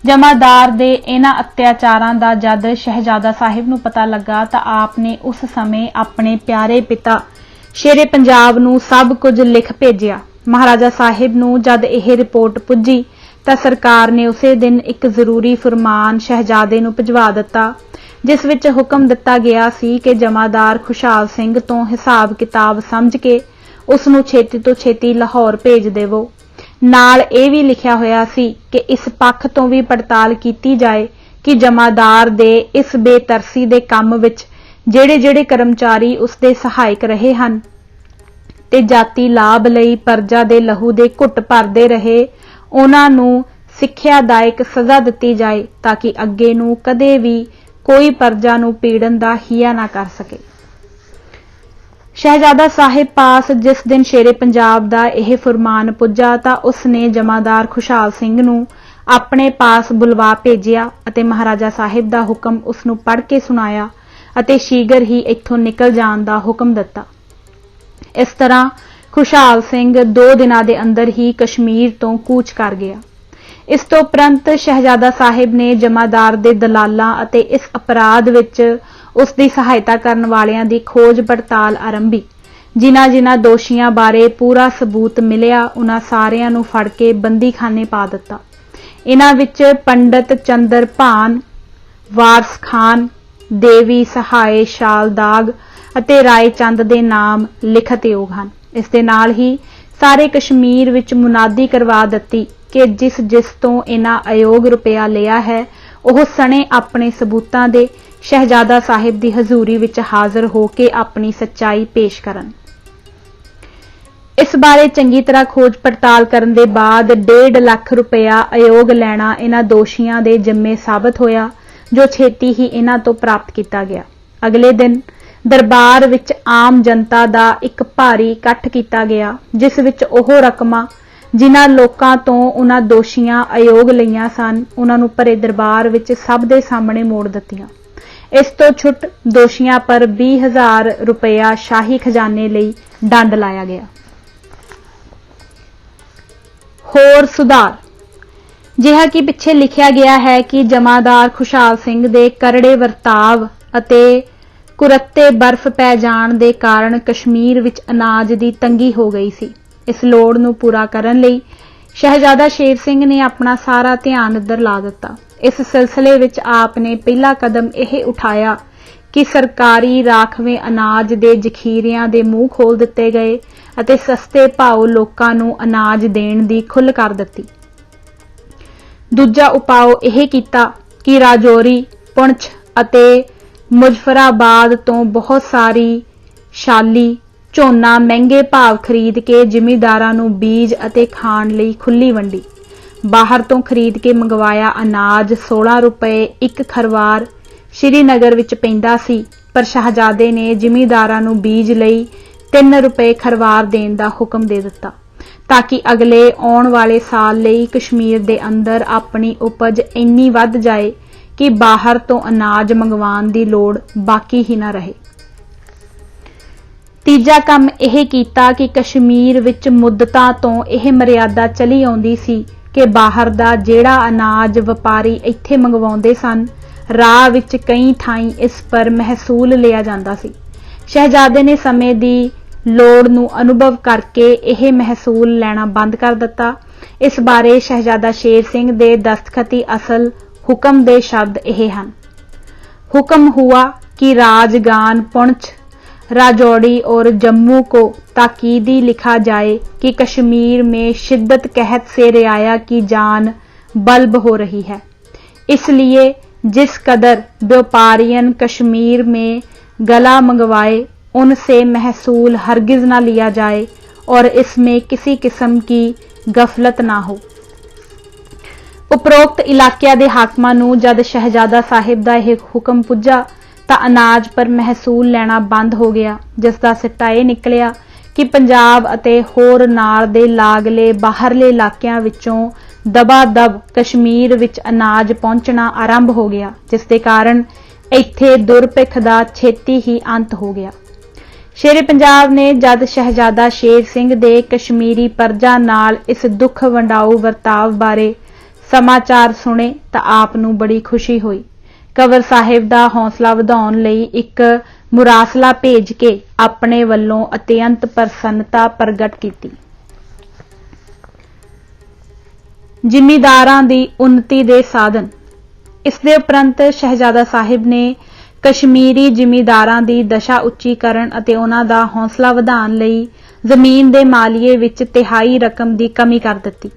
जमादार दे इन्हां अत्याचारां दा जद शहजादा साहिब नूं पता लगा तां आप ने उस समय अपने प्यारे पिता शेरे पंजाब नूं सब कुछ लिख भेजिया। महाराजा साहिब नूं जद यह रिपोर्ट पुजी तां सरकार ने उसे दिन एक जरूरी फरमान शहजादे नूं भिजवा दिता, जिस विच हुक्म दिता गया सी कि जमादार खुशहाल सिंह तो हिसाब किताब समझ के उस नूं छेती तो छेती लाहौर भेज देवो। नाल ਇਹ भी लिखिया होया सी कि इस पक्ष तो भी पड़ताल की जाए कि जमादार दे इस बेतरसी दे काम विच ਜਿਹੜੇ ਜਿਹੜੇ ਕਰਮਚਾਰੀ ਉਸ ਦੇ ਸਹਾਇਕ ਰਹੇ ਹਨ ਤੇ ਜਾਤੀ ਲਾਭ ਲਈ ਪਰਜਾ ਦੇ ਲਹੂ ਦੇ ਘੁੱਟ ਭਰਦੇ ਰਹੇ, ਉਹਨਾਂ ਨੂੰ ਸਿੱਖਿਆਦਾਇਕ ਸਜ਼ਾ ਦਿੱਤੀ ਜਾਏ ਤਾਂ ਕਿ ਅੱਗੇ ਨੂੰ ਕਦੇ ਵੀ ਕੋਈ ਪਰਜਾ ਨੂੰ ਪੀੜਨ ਦਾ ਹੀਆ ਨਾ ਕਰ ਸਕੇ। शहजादा साहिब पास जिस दिन शेरे पंजाब दा यह फरमान पुजा तां उसने जमादार खुशहाल सिंह नूं अपने पास बुलवा भेजिया अते महाराजा साहिब दा हुक्म उसनूं पढ़ के सुनाया अते शीघ्र ही इत्थों निकल जाण दा हुक्म दिता। इस तरह खुशहाल सिंह 2 दिनां दे अंदर ही कश्मीर तो कूच कर गया। इस तो उपरंत शहजादा साहिब ने जमादार दे दलालां अते इस अपराध विच उस दी सहायता करन वालियां दी खोज पड़ताल आरंभी। जिन्हां जिन्हां दोषियां बारे पूरा सबूत मिलिया उन्हां सारियां नूं फड़ के बंदीखाने पा दिता। इन्हां विच पंडित चंद्र भान, वारस खान, देवी सहाय शालदाग अते राय चंद दे नाम लिखत योग हन। इस दे नाल ही सारे कश्मीर विच मुनादी करवा दित्ती कि जिस जिस तो इन्हां अयोग रुपया लिया है ओह सने अपने सबूतां दे शहजादा साहिब दी हजूरी विच हाजिर हो के अपनी सच्चाई पेश करन। इस बारे चंगी तरह खोज पड़ताल करन दे बाद 1.5 लाख रुपया अयोग लैना इन्हां दोषियां दे जिम्मे साबित होया, जो छेती ही इन्हां तो प्राप्त किया गया। अगले दिन दरबार विच आम जनता दा एक भारी इकट्ठ किया गया, जिस विच ओह रकमां जिन्हां लोकां तो उन्हां दोषियां अयोग लईआं सन उन्हां नूं भरे दरबार विच सब दे सामणे मोड़ दित्तियां। इस तो छुट दोषियां पर 20,000 रुपया शाही खजाने लई दंड लाया गया। होर सुधार जिहा कि पिछे लिखिया गया है कि जमादार खुशहाल सिंह दे करड़े वरताव अते कुरत्ते बर्फ पै जाण दे कारण कश्मीर विच अनाज दी तंगी हो गई सी। इस लोड़ नूं पूरा करन लई शहजादा शेर सिंह ने अपना सारा ध्यान इधर ला दिता। इस सिलसिले विच आप ने पहला कदम यह उठाया कि सरकारी राखवें अनाज दे जखीरियां दे मूँह खोल दिते गए अते सस्ते भाव लोकां नूं अनाज देण दी खुल्ह कर दित्ती। दूजा उपाव यह कीता कि राजौरी, पुंछ अते मुजफराबाद तो बहुत सारी शाली झोना महंगे भाव खरीद के जिमीदारां नूं बीज अते खाण लई खुली वंडी। बाहर तो खरीद के मंगवाया अनाज 16 रुपए एक खरवार श्रीनगर विच पैंदा सी, पर शहजादे ने जिमीदारां नूं बीज लई 3 रुपए खरवार देण दा हुक्म दे दिता ताकि अगले आउण वाले साल लई कश्मीर दे अंदर अपनी उपज इन्नी वध जाए कि बाहर तो अनाज मंगवाण दी लोड़ बाकी ही ना रहे। तीजा काम यह कीता कि कश्मीर विच मुद्दतां तो यह मर्यादा चली आउंदी सी कि बाहर दा जेड़ा अनाज वपारी इत्थे मंगवाउंदे सन राह विच कई थाई इस पर महसूल लिया जांदा सी। शहजादे ने समय दी लोड़ नूं अनुभव करके यह महसूल लैना बंद कर दिता। इस बारे शहजादा शेर सिंह दे दस्तखती असल हुक्म दे शब्द यह हन। हुक्म हुआ कि राजगान, पुंछ, राजौरी और जम्मू को ताकीदी लिखा जाए कि कश्मीर में शिद्दत कहत से रियाया की जान बल्ब हो रही है, इसलिए जिस कदर व्यापारियन कश्मीर में गला मंगवाए उनसे महसूल हरगिज ना लिया जाए और इसमें किसी किस्म की गफलत ना हो। उपरोक्त इलाकिया दे हाकमां नूं जद शहजादा साहिब दा यह हुक्म पुज्जा तां अनाज पर महसूल लेना बंद हो गया, जिसका सिट्टा यह निकलिया कि पंजाब अते होर नाल दे लागले बाहरले इलाकियां विचों दबा-दब कश्मीर विच अनाज पहुंचना आरंभ हो गया, जिसके कारण इत्थे दुर्भिक्ष दा छेती ही अंत हो गया। शेरे पंजाब ने जद शहजादा शेर सिंह दे कश्मीरी प्रजा नाल इस दुख वंडाऊ वर्ताव बारे समाचार सुने तां आप नूं बड़ी खुशी हुई। कंवर साहिब दा हौसला वधाउण लई एक मुरासला भेज के अपने वल्लों अत्यंत प्रसन्नता प्रगट कीती। जिमीदारां दी उन्नति दे साधन। इस दे उपरंत शहजादा साहिब ने कश्मीरी जिमीदारां दी दशा उच्ची करन अते उन्हां दा हौसला वधाउण लई जमीन दे मालीए विच 1/3 रकम दी कमी कर दित्ती।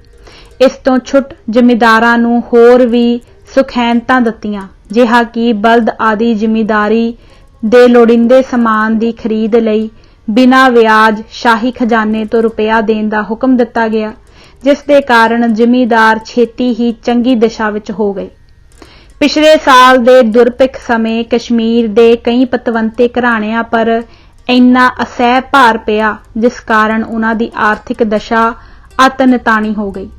इस तो छुट जिमीदारां नूं होर भी सुखैनतां दित्तियां, जिहा कि बलद आदि जिमीदारी दे लोड़ींदे समान दी खरीद लई बिना व्याज शाही खजाने तो रुपया देण दा हुक्म दिता गया, जिस दे कारण जिमीदार छेती ही चंगी दशा विच हो गए। पिछले साल दे दुर्भिक्ष समय कश्मीर दे कई पतवंते घराणियां पर इन्ना असह भार पिया, जिस कारण उन्हां दी आर्थिक दशा अतनतानी हो गई।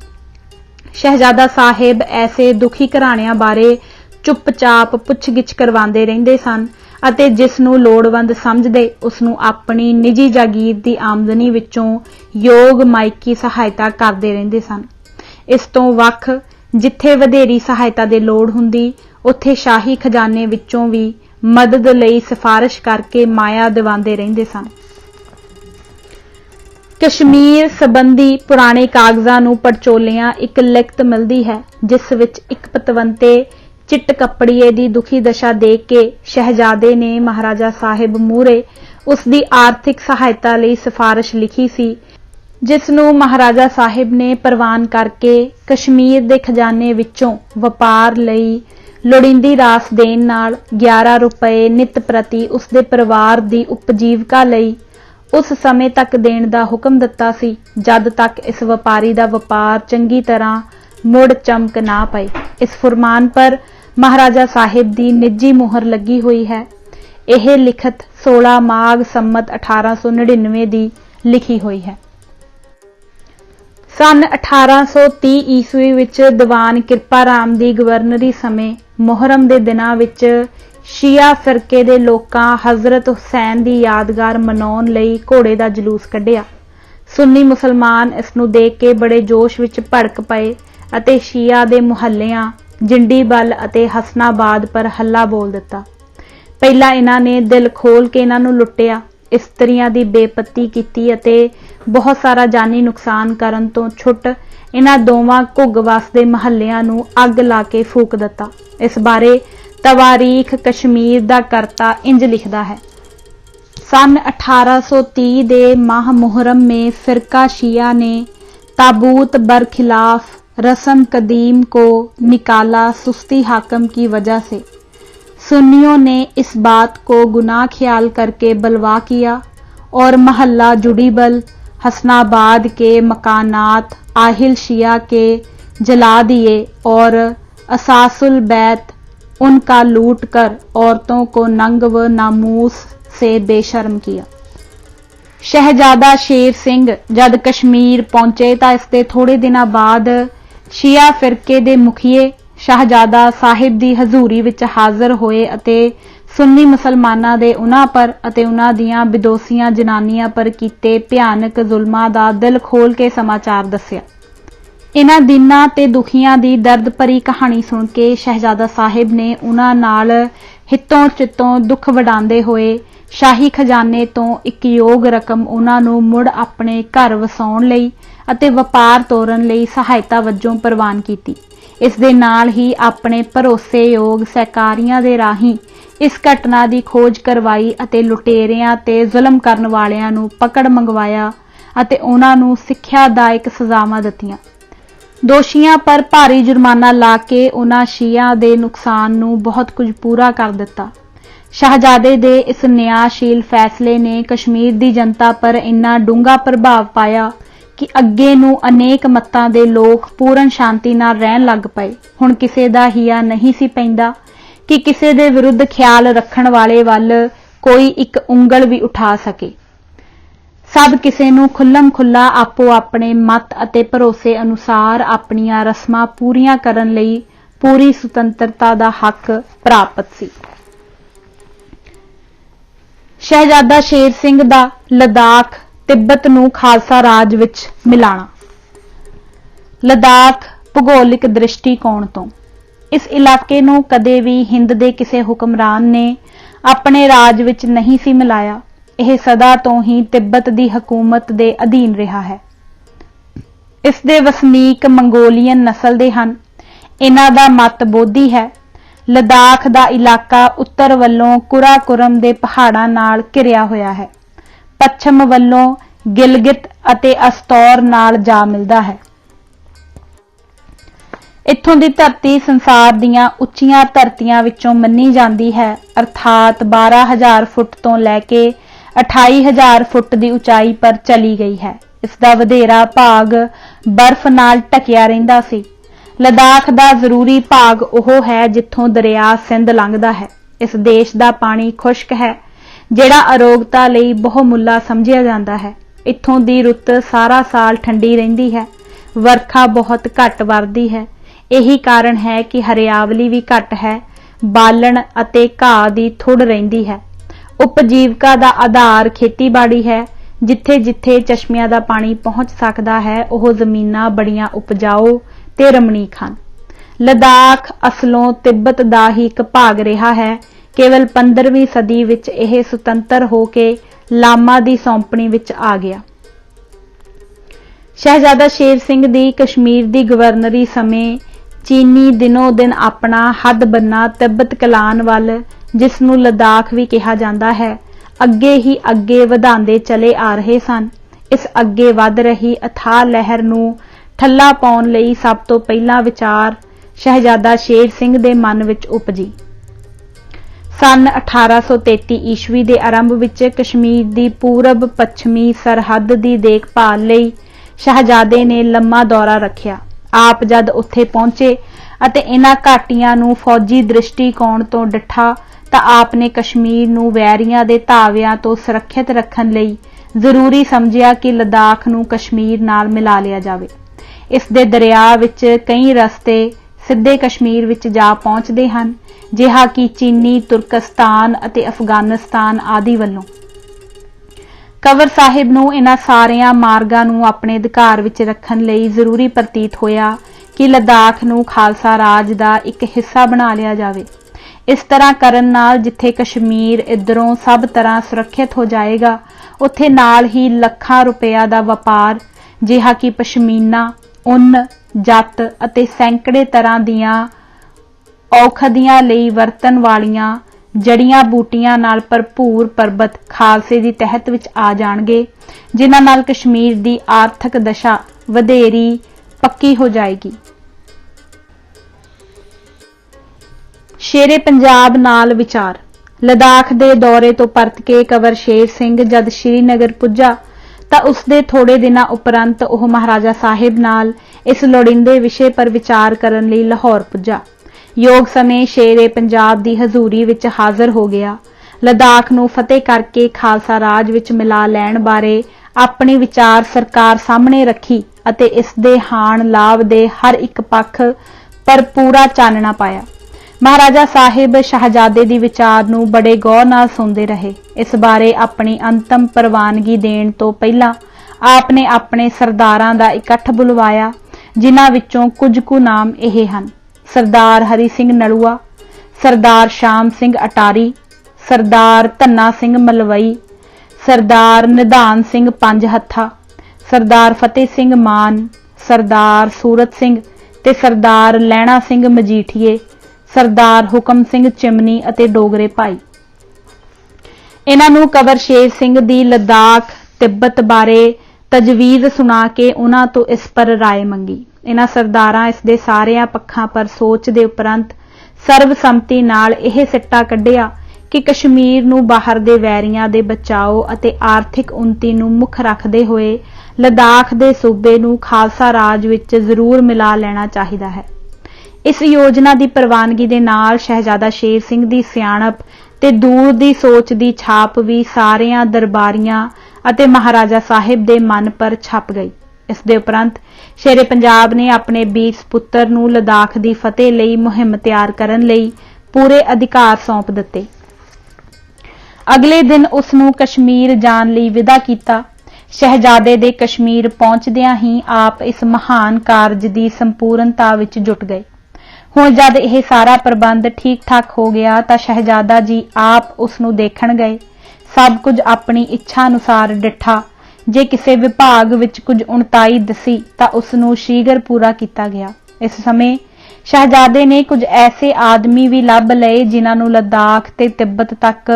शहजादा साहिब ऐसे दुखी घराणियां बारे चुपचाप पुछ-गिछ करवांदे रहिंदे सन अते जिस नूं लोड़वंद समझदे उस नूं अपनी निजी जागीर दी आमदनी विचों योग माइकी सहायता करदे रहिंदे सन। इस तों वख जिथे वधेरी सहायता दे लोड़ हुंदी उत्थे शाही खजाने विचों भी मदद लई सिफारिश करके माया दिवांदे रहिंदे सन। कश्मीर संबंधी पुराने कागजां नूं पड़चोलियां एक लिखत मिलदी है, जिस विच एक पतवंते चिट कपड़िए दी दुखी दशा देख के शहजादे ने महाराजा साहिब मूहरे उसदी आर्थिक सहायता लई सिफारिश लिखी सी, जिस नूं महाराजा साहिब ने प्रवान करके कश्मीर दे खजाने विचों वपार लई लोड़ींदी रास देण नाल 11 रुपए नित प्रति उसदे परिवार दी उपजीविका लई उस समय तक देण दा हुक्म दिता सी, जद तक इस व्यापारी दा व्यापार चंगी तरह मुड़ चमक ना पए। इस फरमान पर महाराजा साहिब दी निजी मुहर लगी हुई है। यह लिखत 16 माघ संमत 1899 दी लिखी हुई है। सन 1830 ईस्वी विच ਦੀਵਾਨ ਕਿਰਪਾ ਰਾਮ ਦੀ ਗਵਰਨਰੀ ਸਮੇਂ ਮੁਹਰਮ ਦੇ ਦਿਨਾਂ ਵਿੱਚ ਸ਼ੀਆ ਫਿਰਕੇ ਦੇ ਲੋਕਾਂ ਹਜ਼ਰਤ ਹੁਸੈਨ ਦੀ ਯਾਦਗਾਰ ਮਨਾਉਣ ਲਈ ਘੋੜੇ ਦਾ ਜਲੂਸ ਕੱਢਿਆ। ਸੁੰਨੀ ਮੁਸਲਮਾਨ ਇਸ ਨੂੰ ਦੇਖ ਕੇ ਬੜੇ ਜੋਸ਼ ਵਿੱਚ ਭੜਕ ਪਏ ਅਤੇ ਸ਼ੀਆ ਦੇ ਮੁਹੱਲਿਆਂ ਜਿੰਡੀਬਲ ਅਤੇ ਹਸਨਾਬਾਦ ਪਰ ਹੱਲਾ ਬੋਲ ਦਿੱਤਾ। ਪਹਿਲਾਂ ਇਹਨਾਂ ਨੇ ਦਿਲ ਖੋਲ ਕੇ ਇਹਨਾਂ ਨੂੰ ਲੁੱਟਿਆ, ਇਸਤਰੀਆਂ ਦੀ ਬੇਪੱਤੀ ਕੀਤੀ ਅਤੇ ਬਹੁਤ ਸਾਰਾ ਜਾਨੀ ਨੁਕਸਾਨ ਕਰਨ ਤੋਂ ਛੁੱਟ ਇਹਨਾਂ ਦੋਵਾਂ ਘੁੱਗ ਵਸਦੇ ਮਹੱਲਿਆਂ ਨੂੰ ਅੱਗ ਲਾ ਕੇ ਫੂਕ ਦਿੱਤਾ। ਇਸ ਬਾਰੇ ਤਵਾਰੀਖ ਕਸ਼ਮੀਰ ਦਾ ਕਰਤਾ ਇੰਜ ਲਿਖਦਾ ਹੈ। सन 1830 ਦੇ माह मुहर्रम में फिरका शिया ने ताबूत बरखिलाफ रस्म कदीम को निकाला। सुस्ती हाकम की वजह से सुन्नियों ने इस बात को गुनाह ख्याल करके बलवा किया और महल्ला जुड़ीबल हसनाबाद के मकानात आहिल शिया के जला दिए और असासुल बैत उनका लूट कर औरतों को नंग व नामूस से बेशर्म किया। शहजादा शेर सिंह जद कश्मीर पहुंचे तो इसके थोड़े दिनों बाद शिया फिरके दे मुखिए शहजादा साहिब दी हजूरी विच हाजिर होए अते सुन्नी मुसलमानां दे उन्हां पर अते उन्हां दियां विदोसियां जनानियां पर कीते भयानक जुल्मां दा दिल खोल के समाचार दस्सिया। इन्हां दिनां ते दुखियां दी दर्द भरी कहानी सुन के शहजादा साहिब ने उन्हां नाल हितों चितों दुख वडांदे होए शाही खजाने तो एक योग रकम उन्हां नूं मुड़ अपने घर वसाउण लई अते वपार तोरन लई सहायता वजों प्रवान कीती। इस दे नाल ही अपने भरोसेयोग सहकारियां दे राही इस घटना दी खोज करवाई अते लुटेरियां ते जुल्म करन वालियां नूं पकड़ मंगवाया अते उन्हां नूं सिੱਖਿਆਦਾਇਕ सज़ावां दित्तियां। दोषियां पर भारी जुर्माना ला के उन्हां शिया दे नुकसान नूं बहुत कुछ पूरा कर दिता। शहजादे दे इस न्यायशील फैसले ने कश्मीर दी जनता पर इन्ना डूंगा प्रभाव पाया कि अगे नूं अनेक मतां दे लोग पूर्ण शांति नाल रहन लग पए। हुण किसे दा हिया नहीं सी पैंदा कि किसे दे विरुद्ध ख्याल रखण वाले वल कोई एक उंगल भी उठा सके। सब किसे नूं खुल्लम खुल्ला आपो अपने मत अते भरोसे अनुसार अपनियां रस्मां पूरीआं करन लई पूरी सुतंत्रता दा हक प्राप्त सी। शहजादा शेर सिंह दा लद्दाख तिब्बत नूं खालसा राज विच मिलाना। लद्दाख भूगोलिक दृष्टिकोण तो इस इलाके नूं कदे भी हिंद दे किसे हुक्मरान ने अपने राज विच नहीं सी मिलाया। यह सदा तो ही तिब्बत दी हुकूमत दे अधीन रहा है। इस दे वसनीक मंगोलियन नस्ल दे हन। इन्हां दा मत बोधी है। लद्दाख दा इलाका उत्तर वल्लों कुराकुरम दे पहाड़ां नाल घिरिया होया है। पश्चिम वल्लों गिलगित अते अस्तौर नाल जा मिलदा है। इत्थों दी धरती संसार दियां उच्चियां धरतियां विचों मन्नी जांदी है, अर्थात 12,000 फुट तो लैके 28,000 फुट की उचाई पर चली गई है। इसका वधेरा भाग बर्फ नाल ढकिया रहिंदा सी। लद्दाख का जरूरी भाग ओह है जिथों दरिया सिंध लंघदा है। इस देश का पानी खुश्क है जिहड़ा अरोगता लई बहुमुल्ला समझिया जाता है। इत्थों दी रुत सारा साल ठंडी रहिंदी है। वर्खा बहुत घट वरदी है। यही कारण है कि हरियावली भी घट है। बालण अते घाह दी थुड़ रहिंदी है। उपजीविका का आधार खेतीबाड़ी है। जिथे जिथे चश्मियां दा पानी पहुंच सकता है ओह जमीनां बड़ियां उपजाऊ ते रमणीक हन। लद्दाख असलों तिब्बत दा ही एक भाग रहा है। केवल 15वीं सदी विच यह सुतंत्र हो के लामा दी सौंपणी विच आ गया। शहजादा शेर सिंह दी कश्मीर दी गवर्नरी समय चीनी दिनों दिन अपना हद बन्ना तिब्बत कलान वल जिसनूं लद्दाख भी कहा जाता है अगे ही अगे वधांदे चले आ रहे सन। इस अगे वध रही अथाह लहर नूं ठल्ला पाउण लई सब तो पहला विचार शहजादा शेर सिंह दे मन विच उपजी। सन 1833 ईस्वी दे आरंभ विच कश्मीर दी पूरब पश्चिमी सरहद दी देखभाल लई शहजादे ने लम्मा दौरा रखिया। आप जद उत्थे पहुंचे अते इन्हां घाटियां नूं फौजी दृष्टिकोण तो डिठा तां आपने कश्मीर नूं वैरियां दे धावियां तो सुरक्षित रखण लई जरूरी समझिया कि लद्दाख नूं कश्मीर नाल मिला लिया जावे। इस दे दरिया विच कई रस्ते सिद्धे कश्मीर विच जा पहुंचते हैं, जिहा कि चीनी, तुर्कस्तान अते अफगानिस्तान आदि वल्लों। कंवर साहिब नूं इन्हां सारियां मार्गां नूं अपने अधिकार विच रखण लई जरूरी प्रतीत होया कि लद्दाख नूं खालसा राज दा एक हिस्सा बना लिया जावे। इस तरह करन नाल जिथे कश्मीर इधरों सब तरह सुरक्षित हो जाएगा, उत्थे नाल ही ਲੱਖਾਂ रुपया दा वपार जिहा कि पशमीना, उन, जत अते सैकड़े तरह दियां औखदियां लई वरतन वालियां जड़ियां बूटियां नाल भरपूर परबत खालसे दी तहत विच आ जाणगे, जिन्हां नाल कश्मीर दी आर्थिक दशा वधेरी पक्की हो जाएगी। शेरे पंजाब नाल विचार। लद्दाख दे दौरे तो परत के कंवर शेर सिंह जद श्रीनगर पुज्जा तां उसदे थोड़े दिनां उपरंत ओह महाराजा साहिब नाल इस लोड़ींदे विषय पर विचार करन लई लाहौर पुज्जा। योग समय शेरे पंजाब दी हजूरी विच हाज़र हो गया। लद्दाख नूं फतेह करके खालसा राज विच मिला लैण बारे अपने विचार सरकार सामने रखी अते इस दे हाण लाभ दे हर एक पक्ष पर पूरा चानना पाया। महाराजा साहिब शहजादे दी विचार नूं बड़े गौर नाल सुनदे रहे। इस बारे अपनी अंतिम प्रवानगी देण तो पहला आपने अपने सरदारां दा इकट्ठ बुलवाया, जिन्हां विचों कुछ कु नाम इह हन: सरदार हरि सिंह नलूआ, सरदार श्याम सिंह अटारी, सरदार धन्ना सिंह मलवई, सरदार निधान सिंह पंज हत्था, सरदार फतेह सिंह मान, सरदार सूरत सिंह ते सरदार लैणा सिंह मजीठिए, सरदार हुकम सिंह चिमनी अते डोगरे भाई। इन्हां नूं कंवर शेर सिंह दी लद्दाख तिब्बत बारे तजवीज़ सुना के उन्हां तो इस पर राय मंगी। इन्हां सरदारां इस दे सारियां पक्षां पर सोच दे उपरंत सर्वसम्मति नाल इह सिट्टा कढिया कि कश्मीर नूं बाहर दे वैरियां दे बचाओ अते आर्थिक उन्नति नूं मुख रखदे होए लद्दाख दे सूबे नूं खालसा राज विच जरूर मिला लेना चाहिदा है। इस योजना की प्रवानगी दे नाल शहजादा शेर सिंह दी सियाणप ते दूर दी सोच दी छाप भी सारियां दरबारियां अते महाराजा साहिब दे मन पर छप गई। इस दे उपरंत शेरे पंजाब ने अपने 20 पुत्तर नूं लद्दाख दी फतेह लई मुहिम तैयार करन लई पूरे अधिकार सौंप दिते। अगले दिन उस नूं कश्मीर जाण लई विदा कीता। शहजादे दे कश्मीर पहुंचदियां ही आप इस महान कारज दी संपूर्णता विच जुट गए। हुण जद यह सारा प्रबंध ठीक ठाक हो गया तां शहजादा जी आप उसनूं देखण गए। सब कुछ अपनी इच्छा अनुसार डिठा। जे किसी विभाग विच कुछ उणताई दसी तां उसनूं शीघ्र पूरा किया गया। इस समय शहजादे ने कुछ ऐसे आदमी भी लभ लए जिन्हां नूं लद्दाख ते तिब्बत तक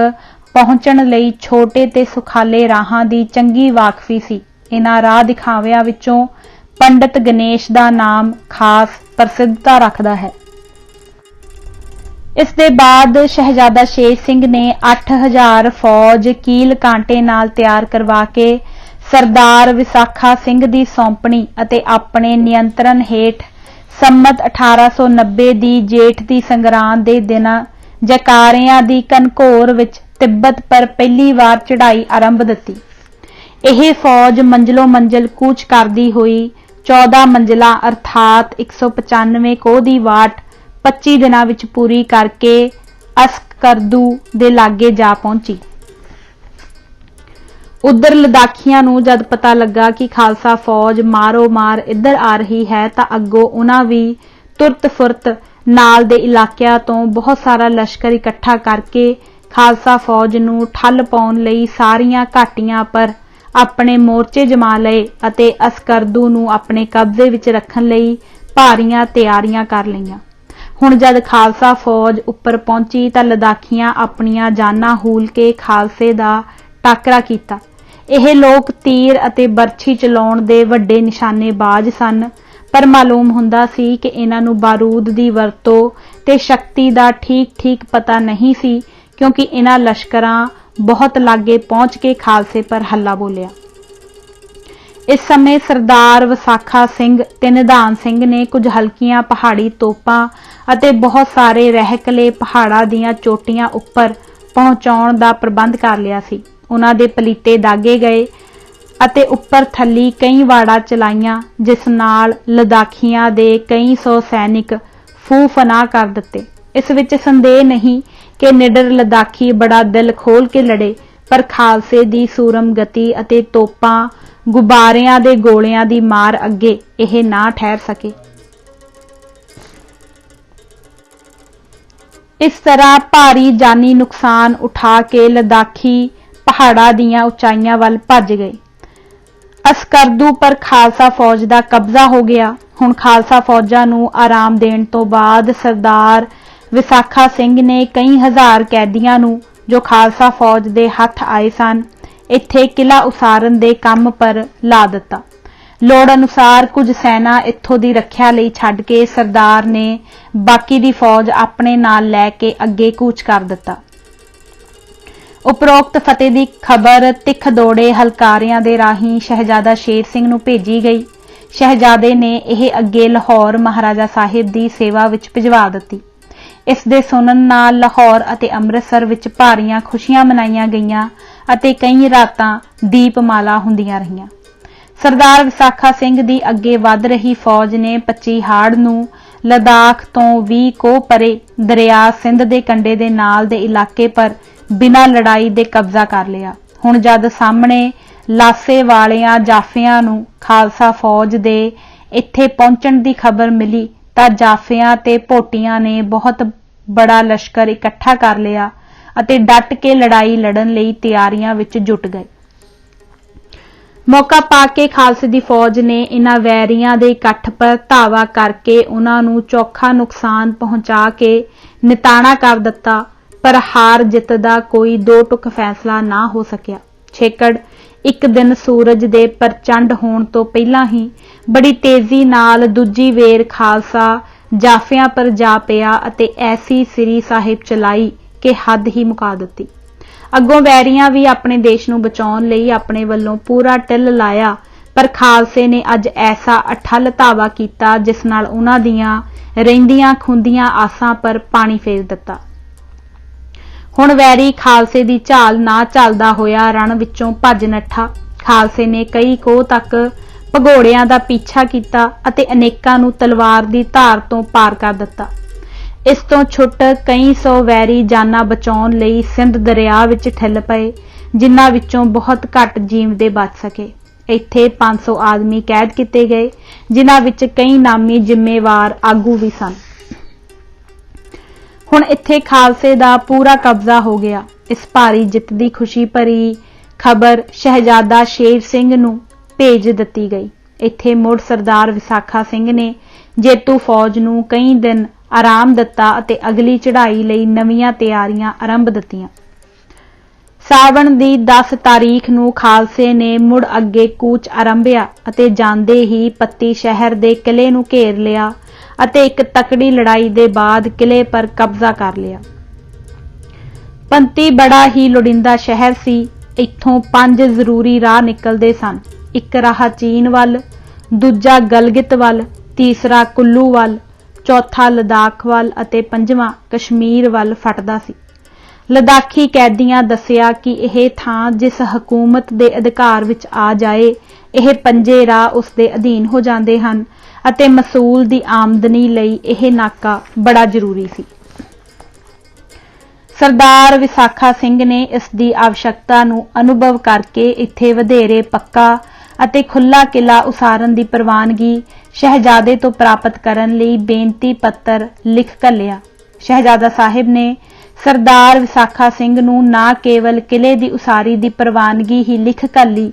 पहुंचण लई छोटे ते सुखाले राहां दी चंगी वाकफी सी। इन्हां राह दिखावियां विचों पंडित गणेश दा नाम खास प्रसिद्धता रखदा है। इस दे बाद शहजादा शेर सिंह ने 8000 फौज कील कांटे नाल तैयार करवा के सरदार विसाखा सिंह दी सौंपणी अते अपने नियंत्रण हेठ सम्मत 1890 दी जेठ दी संगरांद दे दिन जकारियां दी कनघोर विच तिब्बत पर पहली बार चढ़ाई आरंभ दिती। यह फौज मंजिलों मंजिल कूच करदी हुई 14 मंजिला अर्थात 195 कोह दी वाट 25 दिनां विच पूरी करके अस्करदू दे लागे जा पहुंची। उधर लद्दाखियां नूं जद पता लगा कि खालसा फौज मारो मार इधर आ रही है तां अग्गों उन्हां भी तुरत फुरत नाल दे इलाकिਆਂ ਤੋਂ बहुत सारा लश्कर इकट्ठा करके खालसा फौज नूं ठल पाउण लई सारियां घाटियां पर अपने मोर्चे जमा लए अते अस्करदू नूं अपने कब्जे विच रखण लई भारीआं तैयारियां कर लईआं। हुण जद खालसा फौज उपर पहुंची तां लद्दाखियां अपणियां जानां हूल के खालसे दा टाकरा कीता। ਇਹ ਲੋਕ तीर ਅਤੇ बरछी चलाउण ਦੇ ਵੱਡੇ ਨਿਸ਼ਾਨੇਬਾਜ਼ ਸਨ, पर मालूम ਹੁੰਦਾ ਸੀ कि इन्हां ਨੂੰ बारूद ਦੀ ਵਰਤੋਂ ਤੇ शक्ति ਦਾ ठीक पता नहीं सी, क्योंकि इन्हां लश्करां बहुत लागे पहुंच के खालसे पर हल्ला बोलिया। इस समय सरदार विसाखा सिंह ते निधान सिंह ने कुछ हल्कियां पहाड़ी तोपां ਅਤੇ बहुत सारे रहकले पहाड़ां दीयां चोटियां उपर पहुंचाउण दा प्रबंध कर लिया सी। उन्हां दे पलीते दागे गए ਅਤੇ ਉੱਪਰ ਥੱਲੀ ਕਈ ਵਾੜਾਂ ਚਲਾਈਆਂ, ਜਿਸ ਨਾਲ ਲਦਾਖੀਆਂ ਦੇ ਕਈ ਸੌ ਸੈਨਿਕ ਫੂ-ਫਨਾਹ ਕਰ ਦਿੱਤੇ। ਇਸ ਵਿੱਚ ਸੰਦੇਹ ਨਹੀਂ ਕਿ ਨਿਡਰ ਲਦਾਖੀ ਬੜਾ ਦਿਲ ਖੋਲ ਕੇ ਲੜੇ, ਪਰ ਖਾਲਸੇ ਦੀ ਸੂਰਮ ਗਤੀ ਅਤੇ ਤੋਪਾਂ ਗੁਬਾਰਿਆਂ ਦੇ ਗੋਲਿਆਂ ਦੀ ਮਾਰ ਅੱਗੇ ਇਹ ਨਾ ਠਹਿਰ ਸਕੇ। ਇਸ ਤਰ੍ਹਾਂ ਭਾਰੀ ਜਾਨੀ ਨੁਕਸਾਨ ਉਠਾ ਕੇ ਲਦਾਖੀ ਪਹਾੜਾਂ ਦੀਆਂ ਉਚਾਈਆਂ ਵੱਲ ਭੱਜ ਗਏ। ਅਸਕਰਦੂ ਪਰ ਖਾਲਸਾ ਫੌਜ ਦਾ ਕਬਜ਼ਾ ਹੋ ਗਿਆ। ਹੁਣ ਖਾਲਸਾ ਫੌਜਾਂ ਨੂੰ ਆਰਾਮ ਦੇਣ ਤੋਂ ਬਾਅਦ ਸਰਦਾਰ ਵਿਸਾਖਾ ਸਿੰਘ ਨੇ ਕਈ ਹਜ਼ਾਰ ਕੈਦੀਆਂ ਨੂੰ, ਜੋ ਖਾਲਸਾ ਫੌਜ ਦੇ ਹੱਥ ਆਏ ਸਨ, ਇੱਥੇ ਕਿਲਾ ਉਸਾਰਨ ਦੇ ਕੰਮ ਪਰ ਲਾ ਦਿੱਤਾ। ਲੋੜ ਅਨੁਸਾਰ ਕੁਝ ਸੈਨਾ ਇੱਥੋਂ ਦੀ ਰੱਖਿਆ ਲਈ ਛੱਡ ਕੇ ਸਰਦਾਰ ਨੇ ਬਾਕੀ ਦੀ ਫੌਜ ਆਪਣੇ ਨਾਲ ਲੈ ਕੇ ਅੱਗੇ ਕੂਚ ਕਰ ਦਿੱਤਾ। ਉਪਰੋਕਤ ਫਤਿਹ ਦੀ ਖਬਰ ਤਿੱਖ ਦੌੜੇ ਹਲਕਾਰਿਆਂ ਦੇ ਰਾਹੀਂ ਸ਼ਹਿਜ਼ਾਦਾ ਸ਼ੇਰ ਸਿੰਘ ਨੂੰ ਭੇਜੀ ਗਈ। ਸ਼ਹਿਜ਼ਾਦੇ ਨੇ ਇਹ ਅੱਗੇ ਲਾਹੌਰ ਮਹਾਰਾਜਾ ਸਾਹਿਬ ਦੀ ਸੇਵਾ ਵਿੱਚ ਭਿਜਵਾ ਦਿੱਤੀ। ਇਸ ਦੇ ਸੁਣਨ ਨਾਲ ਲਾਹੌਰ ਅਤੇ ਅੰਮ੍ਰਿਤਸਰ ਵਿੱਚ ਭਾਰੀਆਂ ਖੁਸ਼ੀਆਂ ਮਨਾਈਆਂ ਗਈਆਂ ਅਤੇ ਕਈ ਰਾਤਾਂ ਦੀਪਮਾਲਾ ਹੁੰਦੀਆਂ ਰਹੀਆਂ। ਸਰਦਾਰ ਵਿਸਾਖਾ ਸਿੰਘ ਦੀ ਅੱਗੇ ਵੱਧ ਰਹੀ ਫੌਜ ਨੇ 25 ਹਾੜ ਨੂੰ ਲਦਾਖ ਤੋਂ 20 ਕੋਹ ਪਰੇ ਦਰਿਆ ਸਿੰਧ ਦੇ ਕੰਢੇ ਦੇ ਨਾਲ ਦੇ ਇਲਾਕੇ ਪਰ ਬਿਨਾਂ ਲੜਾਈ ਦੇ ਕਬਜ਼ਾ ਕਰ ਲਿਆ। ਹੁਣ ਜਦ ਸਾਹਮਣੇ ਲਾਸੇ ਵਾਲਿਆਂ ਜਾਫਿਆਂ ਨੂੰ ਖਾਲਸਾ ਫੌਜ ਦੇ ਇੱਥੇ ਪਹੁੰਚਣ ਦੀ ਖਬਰ ਮਿਲੀ ਤਾਂ ਜਾਫਿਆਂ ਤੇ ਭੋਟੀਆਂ ਨੇ ਬਹੁਤ ਬੜਾ ਲਸ਼ਕਰ ਇਕੱਠਾ ਕਰ ਲਿਆ ਅਤੇ ਡਟ ਕੇ ਲੜਾਈ ਲੜਨ ਲਈ ਤਿਆਰੀਆਂ ਵਿੱਚ ਜੁਟ ਗਏ। ਮੌਕਾ ਪਾ ਕੇ ਖਾਲਸੇ ਦੀ ਫੌਜ ਨੇ ਇਨ੍ਹਾਂ ਵੈਰੀਆਂ ਦੇ ਇਕੱਠ ਪਰ ਧਾਵਾ ਕਰਕੇ ਉਹਨਾਂ ਨੂੰ ਚੌਖਾ ਨੁਕਸਾਨ ਪਹੁੰਚਾ ਕੇ ਨਿਤਾਣਾ ਕਰ ਦਿੱਤਾ, ਪਰ ਹਾਰ ਜਿੱਤ ਦਾ ਕੋਈ ਦੋ ਟੁਕ ਫੈਸਲਾ ਨਾ ਹੋ ਸਕਿਆ। ਛੇਕੜ ਇੱਕ ਦਿਨ ਸੂਰਜ ਦੇ ਪ੍ਰਚੰਡ ਹੋਣ ਤੋਂ ਪਹਿਲਾਂ ਹੀ ਬੜੀ ਤੇਜ਼ੀ ਨਾਲ ਦੂਜੀ ਵੇਰ ਖਾਲਸਾ ਜਾਫਿਆਂ ਪਰ ਜਾ ਪਿਆ ਅਤੇ ਐਸੀ ਸ੍ਰੀ ਸਾਹਿਬ ਚਲਾਈ ਕਿ ਹੱਦ ਹੀ ਮੁਕਾ ਦਿੱਤੀ। ਅੱਗੋਂ ਵੈਰੀਆਂ ਵੀ ਆਪਣੇ ਦੇਸ਼ ਨੂੰ ਬਚਾਉਣ ਲਈ ਆਪਣੇ ਵੱਲੋਂ ਪੂਰਾ ਟਿੱਲ ਲਾਇਆ, ਪਰ ਖਾਲਸੇ ਨੇ ਅੱਜ ਐਸਾ ਅਠੱਲ ਧਾਵਾ ਕੀਤਾ ਜਿਸ ਨਾਲ ਉਹਨਾਂ ਦੀਆਂ ਰਹਿੰਦੀਆਂ ਖੁੰਦੀਆਂ ਆਸਾਂ ਪਰ ਪਾਣੀ ਫੇਰ ਦਿੱਤਾ। ਹੁਣ ਵੈਰੀ ਖਾਲਸੇ ਦੀ ਝਾਲ ਨਾ ਝੱਲਦਾ ਹੋਇਆ ਰਣ ਵਿੱਚੋਂ ਭੱਜ ਨੱਠਾ। ਖਾਲਸੇ ਨੇ ਕਈ ਕੋਹ ਤੱਕ ਭਗੌੜਿਆਂ ਦਾ ਪਿੱਛਾ ਕੀਤਾ ਅਤੇ ਅਨੇਕਾਂ ਨੂੰ ਤਲਵਾਰ ਦੀ ਧਾਰ ਤੋਂ ਪਾਰ ਕਰ ਦਿੱਤਾ। ਇਸ ਤੋਂ ਛੁੱਟ ਕਈ ਸੌ ਵੈਰੀ ਜਾਨਾਂ ਬਚਾਉਣ ਲਈ ਸਿੰਧ ਦਰਿਆ ਵਿੱਚ ਠਿੱਲ ਪਏ, ਜਿਨ੍ਹਾਂ ਵਿੱਚੋਂ ਬਹੁਤ ਘੱਟ ਜੀਵਦੇ ਬਚ ਸਕੇ। ਇੱਥੇ 500 ਆਦਮੀ ਕੈਦ ਕੀਤੇ ਗਏ, ਜਿਨ੍ਹਾਂ ਵਿੱਚ ਕਈ ਨਾਮੀ ਜ਼ਿੰਮੇਵਾਰ ਆਗੂ ਵੀ ਸਨ। ਹੁਣ ਇੱਥੇ ਖਾਲਸੇ ਦਾ ਪੂਰਾ ਕਬਜ਼ਾ ਹੋ ਗਿਆ। ਇਸ ਭਾਰੀ ਜਿੱਤ ਦੀ ਖੁਸ਼ੀ ਭਰੀ ਖਬਰ ਸ਼ਹਿਜ਼ਾਦਾ ਸ਼ੇਰ ਸਿੰਘ ਨੂੰ ਭੇਜ ਦਿੱਤੀ ਗਈ। ਇੱਥੇ ਮੁੜ ਸਰਦਾਰ ਵਿਸਾਖਾ ਸਿੰਘ ਨੇ ਜੇਤੂ ਫੌਜ ਨੂੰ ਕਈ ਦਿਨ ਆਰਾਮ ਦਿੱਤਾ ਅਤੇ ਅਗਲੀ ਚੜ੍ਹਾਈ ਲਈ ਨਵੀਆਂ ਤਿਆਰੀਆਂ ਆਰੰਭ ਦਿੱਤੀਆਂ। ਸਾਵਣ ਦੀ 10 ਤਾਰੀਖ ਨੂੰ ਖਾਲਸੇ ਨੇ ਮੁੜ ਅੱਗੇ ਕੂਚ ਆਰੰਭਿਆ ਅਤੇ ਜਾਂਦੇ ਹੀ ਪੱਤੀ ਸ਼ਹਿਰ ਦੇ ਕਿਲੇ ਨੂੰ ਘੇਰ ਲਿਆ ਅਤੇ ਇੱਕ ਤਕੜੀ ਲੜਾਈ ਦੇ ਬਾਅਦ ਕਿਲੇ ਪਰ ਕਬਜ਼ਾ ਕਰ ਲਿਆ। ਪੰਤੀ ਬੜਾ ਹੀ ਲੋੜੀਂਦਾ ਸ਼ਹਿਰ ਸੀ। ਇੱਥੋਂ 5 ਜ਼ਰੂਰੀ ਰਾਹ ਨਿਕਲਦੇ ਸਨ। ਇੱਕ ਰਾਹ ਚੀਨ ਵੱਲ, ਦੂਜਾ ਗਲਗਿਤ ਵੱਲ, ਤੀਸਰਾ ਕੁੱਲੂ ਵੱਲ, ਚੌਥਾ ਲਦਾਖ ਵੱਲ ਅਤੇ ਪੰਜਵਾਂ ਕਸ਼ਮੀਰ ਵੱਲ ਫਟਦਾ ਸੀ। ਲਦਾਖੀ ਕੈਦੀਆਂ ਦੱਸਿਆ ਕਿ ਇਹ ਥਾਂ ਜਿਸ ਹਕੂਮਤ ਦੇ ਅਧਿਕਾਰ ਵਿੱਚ ਆ ਜਾਏ, ਇਹ 5 ਰਾਹ ਉਸ ਦੇ ਅਧੀਨ ਹੋ ਜਾਂਦੇ ਹਨ ਅਤੇ ਮਸੂਲ ਦੀ ਆਮਦਨੀ ਲਈ ਇਹ ਨਾਕਾ ਬੜਾ ਜ਼ਰੂਰੀ ਸੀ। ਸਰਦਾਰ ਵਿਸਾਖਾ ਸਿੰਘ ਨੇ ਇਸ ਦੀ ਆਵਸ਼ਕਤਾ ਨੂੰ ਅਨੁਭਵ ਕਰਕੇ ਇੱਥੇ ਵਧੇਰੇ ਪੱਕਾ ਅਤੇ ਖੁੱਲ੍ਹਾ ਕਿਲਾ ਉਸਾਰਨ ਦੀ ਪ੍ਰਵਾਨਗੀ ਸ਼ਹਿਜ਼ਾਦੇ ਤੋਂ ਪ੍ਰਾਪਤ ਕਰਨ ਲਈ ਬੇਨਤੀ ਪੱਤਰ ਲਿਖ ਘੱਲਿਆ। ਸ਼ਹਿਜ਼ਾਦਾ ਸਾਹਿਬ ਨੇ ਸਰਦਾਰ ਵਿਸਾਖਾ ਸਿੰਘ ਨੂੰ ਨਾ ਕੇਵਲ ਕਿਲੇ ਦੀ ਉਸਾਰੀ ਦੀ ਪ੍ਰਵਾਨਗੀ ਹੀ ਲਿਖ ਘੱਲੀ,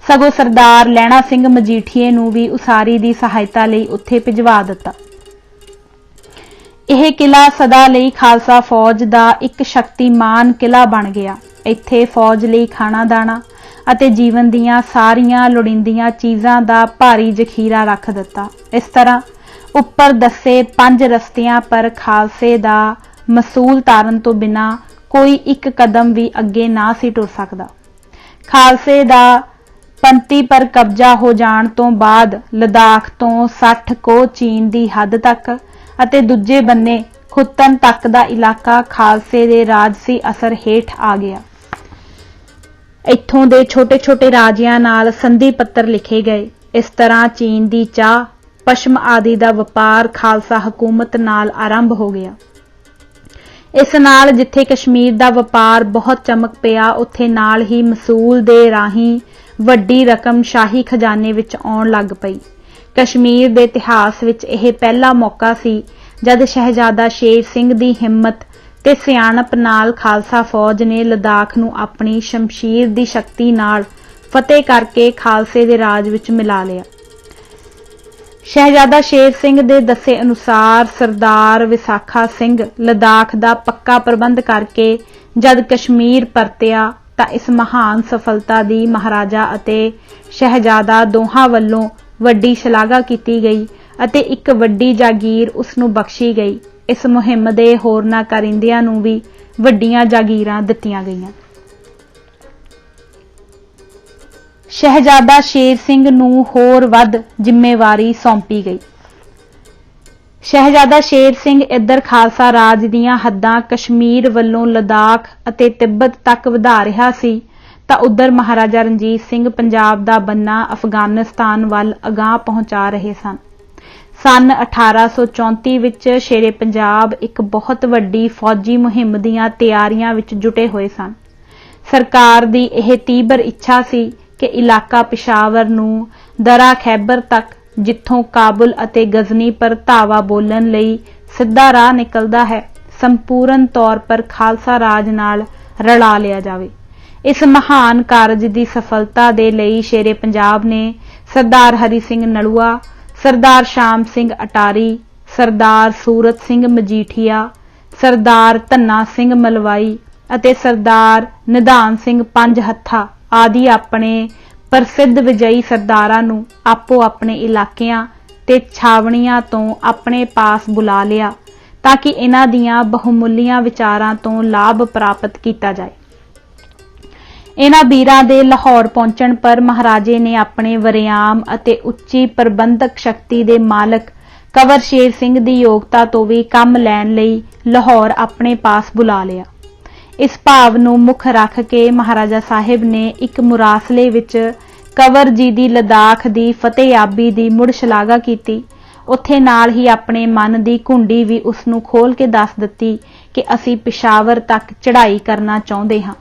ਸਗੋਂ ਸਰਦਾਰ ਲਹਿਣਾ ਸਿੰਘ ਮਜੀਠੀਏ ਨੂੰ ਵੀ ਉਸਾਰੀ ਦੀ ਸਹਾਇਤਾ ਲਈ ਉੱਥੇ ਭਿਜਵਾ ਦਿੱਤਾ। ਇਹ ਕਿਲਾ ਸਦਾ ਲਈ ਖਾਲਸਾ ਫੌਜ ਦਾ ਇੱਕ ਸ਼ਕਤੀਮਾਨ ਕਿਲਾ ਬਣ ਗਿਆ। ਇੱਥੇ ਫੌਜ ਲਈ ਖਾਣਾ ਦਾਣਾ ਅਤੇ ਜੀਵਨ ਦੀਆਂ ਸਾਰੀਆਂ ਲੋੜੀਂਦੀਆਂ ਚੀਜ਼ਾਂ ਦਾ ਭਾਰੀ ਜ਼ਖੀਰਾ ਰੱਖ ਦਿੱਤਾ। ਇਸ ਤਰ੍ਹਾਂ ਉੱਪਰ ਦੱਸੇ 5 ਰਸਤਿਆਂ ਪਰ ਖਾਲਸੇ ਦਾ ਮਸੂਲ ਤਾਰਨ ਤੋਂ ਬਿਨਾਂ ਕੋਈ ਇੱਕ ਕਦਮ ਵੀ ਅੱਗੇ ਨਾ ਸੀ ਟੁਰ ਸਕਦਾ। ਖਾਲਸੇ ਦਾ ਪੰਤੀ ਪਰ ਕਬਜ਼ਾ ਹੋ ਜਾਣ ਤੋਂ ਬਾਅਦ ਲਦਾਖ ਤੋਂ 60 ਕੋਹ ਚੀਨ ਦੀ ਹੱਦ ਤੱਕ ਅਤੇ ਦੂਜੇ ਬੰਨੇ ਖੁੱਤਨ ਤੱਕ ਦਾ ਇਲਾਕਾ ਖਾਲਸੇ ਦੇ ਰਾਜਸੀ ਅਸਰ ਹੇਠ ਆ ਗਿਆ। ਇੱਥੋਂ ਦੇ ਛੋਟੇ-ਛੋਟੇ ਰਾਜਿਆਂ ਨਾਲ ਸੰਧੀ ਪੱਤਰ ਲਿਖੇ ਗਏ। ਇਸ ਤਰ੍ਹਾਂ ਚੀਨ ਦੀ ਚਾਹ, ਪਸ਼ਮ ਆਦਿ ਦਾ ਵਪਾਰ ਖਾਲਸਾ ਹਕੂਮਤ ਨਾਲ ਆਰੰਭ ਹੋ ਗਿਆ। ਇਸ ਨਾਲ ਜਿੱਥੇ ਕਸ਼ਮੀਰ ਦਾ ਵਪਾਰ ਬਹੁਤ ਚਮਕ ਪਿਆ, ਉੱਥੇ ਨਾਲ ਹੀ ਮਸੂਲ ਦੇ ਰਾਹੀਂ ਵੱਡੀ ਰਕਮ ਸ਼ਾਹੀ ਖਜ਼ਾਨੇ ਵਿੱਚ ਆਉਣ ਲੱਗ ਪਈ। ਕਸ਼ਮੀਰ ਦੇ ਇਤਿਹਾਸ ਵਿੱਚ ਇਹ ਪਹਿਲਾ ਮੌਕਾ ਸੀ ਜਦ ਸ਼ਹਿਜ਼ਾਦਾ ਸ਼ੇਰ ਸਿੰਘ ਦੀ ਹਿੰਮਤ ਤੇ ਸਿਆਣਪ ਨਾਲ ਖਾਲਸਾ ਫੌਜ ਨੇ ਲਦਾਖ ਨੂੰ ਆਪਣੀ ਸ਼ਮਸ਼ੀਰ ਦੀ ਸ਼ਕਤੀ ਨਾਲ ਫਤਿਹ ਕਰਕੇ ਖਾਲਸੇ ਦੇ ਰਾਜ ਵਿੱਚ ਮਿਲਾ ਲਿਆ। ਸ਼ਹਿਜ਼ਾਦਾ ਸ਼ੇਰ ਸਿੰਘ ਦੇ ਦੱਸੇ ਅਨੁਸਾਰ ਸਰਦਾਰ ਵਿਸਾਖਾ ਸਿੰਘ ਲਦਾਖ ਦਾ ਪੱਕਾ ਪ੍ਰਬੰਧ ਕਰਕੇ ਜਦ ਕਸ਼ਮੀਰ ਪਰਤਿਆ ਤਾਂ ਇਸ ਮਹਾਨ ਸਫਲਤਾ ਦੀ ਮਹਾਰਾਜਾ ਅਤੇ ਸ਼ਹਿਜ਼ਾਦਾ ਦੋਹਾਂ ਵੱਲੋਂ ਵੱਡੀ ਸ਼ਲਾਘਾ ਕੀਤੀ ਗਈ ਅਤੇ ਇੱਕ ਵੱਡੀ ਜਾਗੀਰ ਉਸ ਨੂੰ ਬਖਸ਼ੀ ਗਈ। ਇਸ ਮੁਹਿੰਮ ਦੇ ਹੋਰਨਾਂ ਕਾਰਿੰਦਿਆਂ ਨੂੰ ਵੀ ਵੱਡੀਆਂ ਜਾਗੀਰਾਂ ਦਿੱਤੀਆਂ ਗਈਆਂ। ਸ਼ਹਿਜ਼ਾਦਾ ਸ਼ੇਰ ਸਿੰਘ ਨੂੰ ਹੋਰ ਵੱਧ ਜ਼ਿੰਮੇਵਾਰੀ ਸੌਂਪੀ ਗਈ। ਸ਼ਹਿਜ਼ਾਦਾ ਸ਼ੇਰ ਸਿੰਘ ਇੱਧਰ ਖਾਲਸਾ ਰਾਜ ਦੀਆਂ ਹੱਦਾਂ ਕਸ਼ਮੀਰ ਵੱਲੋਂ ਲਦਾਖ ਅਤੇ ਤਿੱਬਤ ਤੱਕ ਵਧਾ ਰਿਹਾ ਸੀ ਤਾਂ ਉੱਧਰ ਮਹਾਰਾਜਾ ਰਣਜੀਤ ਸਿੰਘ ਪੰਜਾਬ ਦਾ ਬੰਨਾ ਅਫਗਾਨਿਸਤਾਨ ਵੱਲ ਅਗਾਂਹ ਪਹੁੰਚਾ ਰਹੇ ਸਨ। ਸੰਨ 1834 ਵਿੱਚ ਸ਼ੇਰੇ ਪੰਜਾਬ ਇੱਕ ਬਹੁਤ ਵੱਡੀ ਫੌਜੀ ਮੁਹਿੰਮ ਦੀਆਂ ਤਿਆਰੀਆਂ ਵਿੱਚ ਜੁਟੇ ਹੋਏ ਸਨ। ਸਰਕਾਰ ਦੀ ਇਹ ਤੀਬਰ ਇੱਛਾ ਸੀ ਕਿ ਇਲਾਕਾ ਪਿਸ਼ਾਵਰ ਨੂੰ ਦਰਾ ਖੈਬਰ ਤੱਕ, ਜਿੱਥੋਂ ਕਾਬੁਲ ਅਤੇ ਗਜ਼ਨੀ ਪਰ ਧਾਵਾ ਬੋਲਣ ਲਈ ਸਿੱਧਾ ਰਾਹ ਨਿਕਲਦਾ ਹੈ, ਸੰਪੂਰਨ ਤੌਰ ਪਰ ਖਾਲਸਾ ਰਾਜ ਨਾਲ ਰਲਾ ਲਿਆ ਜਾਵੇ। ਇਸ ਮਹਾਨ ਕਾਰਜ ਦੀ ਸਫਲਤਾ ਦੇ ਲਈ ਸ਼ੇਰੇ ਪੰਜਾਬ ਨੇ ਸਰਦਾਰ ਹਰੀ ਸਿੰਘ ਨਲੂਆ, ਸਰਦਾਰ ਸ਼ਾਮ ਸਿੰਘ ਅਟਾਰੀ, ਸਰਦਾਰ ਸੂਰਤ ਸਿੰਘ ਮਜੀਠੀਆ, ਸਰਦਾਰ ਧੰਨਾ ਸਿੰਘ ਮਲਵਾਈ ਅਤੇ ਸਰਦਾਰ ਨਿਧਾਨ ਸਿੰਘ ਪੰਜ ਹੱਥਾ ਆਦਿ ਆਪਣੇ ਪ੍ਰਸਿੱਧ ਵਿਜयी ਸਰਦਾਰਾਂ ਨੂੰ ਆਪੋ ਆਪਣੇ ਇਲਾਕਿਆਂ ਤੇ ਛਾਵਣੀਆਂ ਤੋਂ ਆਪਣੇ ਪਾਸ ਬੁਲਾ ਲਿਆ ਤਾਂ ਕਿ ਇਹਨਾਂ ਦੀਆਂ ਬਹੁਮੁੱਲੀਆਂ ਵਿਚਾਰਾਂ ਤੋਂ ਲਾਭ ਪ੍ਰਾਪਤ ਕੀਤਾ ਜਾਏ। ਇਹਨਾਂ ਵੀਰਾਂ ਦੇ ਲਾਹੌਰ ਪਹੁੰਚਣ ਪਰ ਮਹਾਰਾਜੇ ਨੇ ਆਪਣੇ ਵਰਿਆਮ ਅਤੇ ਉੱਚੀ ਪ੍ਰਬੰਧਕ ਸ਼ਕਤੀ ਦੇ ਮਾਲਕ ਕੰਵਰ ਸ਼ੇਰ ਸਿੰਘ ਦੀ ਯੋਗਤਾ ਤੋਂ ਵੀ ਕੰਮ ਲੈਣ ਲਈ ਲਾਹੌਰ ਆਪਣੇ ਪਾਸ ਬੁਲਾ ਲਿਆ। ਇਸ ਭਾਵ ਨੂੰ ਮੁੱਖ ਰੱਖ ਕੇ ਮਹਾਰਾਜਾ ਸਾਹਿਬ ਨੇ ਇੱਕ ਮੁਰਾਸਲੇ ਵਿੱਚ ਕੰਵਰ ਜੀ ਦੀ ਲਦਾਖ ਦੀ ਫਤਿਹਯਾਬੀ ਦੀ ਮੁੜ ਸ਼ਲਾਘਾ ਕੀਤੀ। ਉੱਥੇ ਨਾਲ ਹੀ ਆਪਣੇ ਮਨ ਦੀ ਘੁੰਡੀ ਵੀ ਉਸ ਨੂੰ ਖੋਲ ਕੇ ਦੱਸ ਦਿੱਤੀ ਕਿ ਅਸੀਂ ਪਿਸ਼ਾਵਰ ਤੱਕ ਚੜ੍ਹਾਈ ਕਰਨਾ ਚਾਹੁੰਦੇ ਹਾਂ।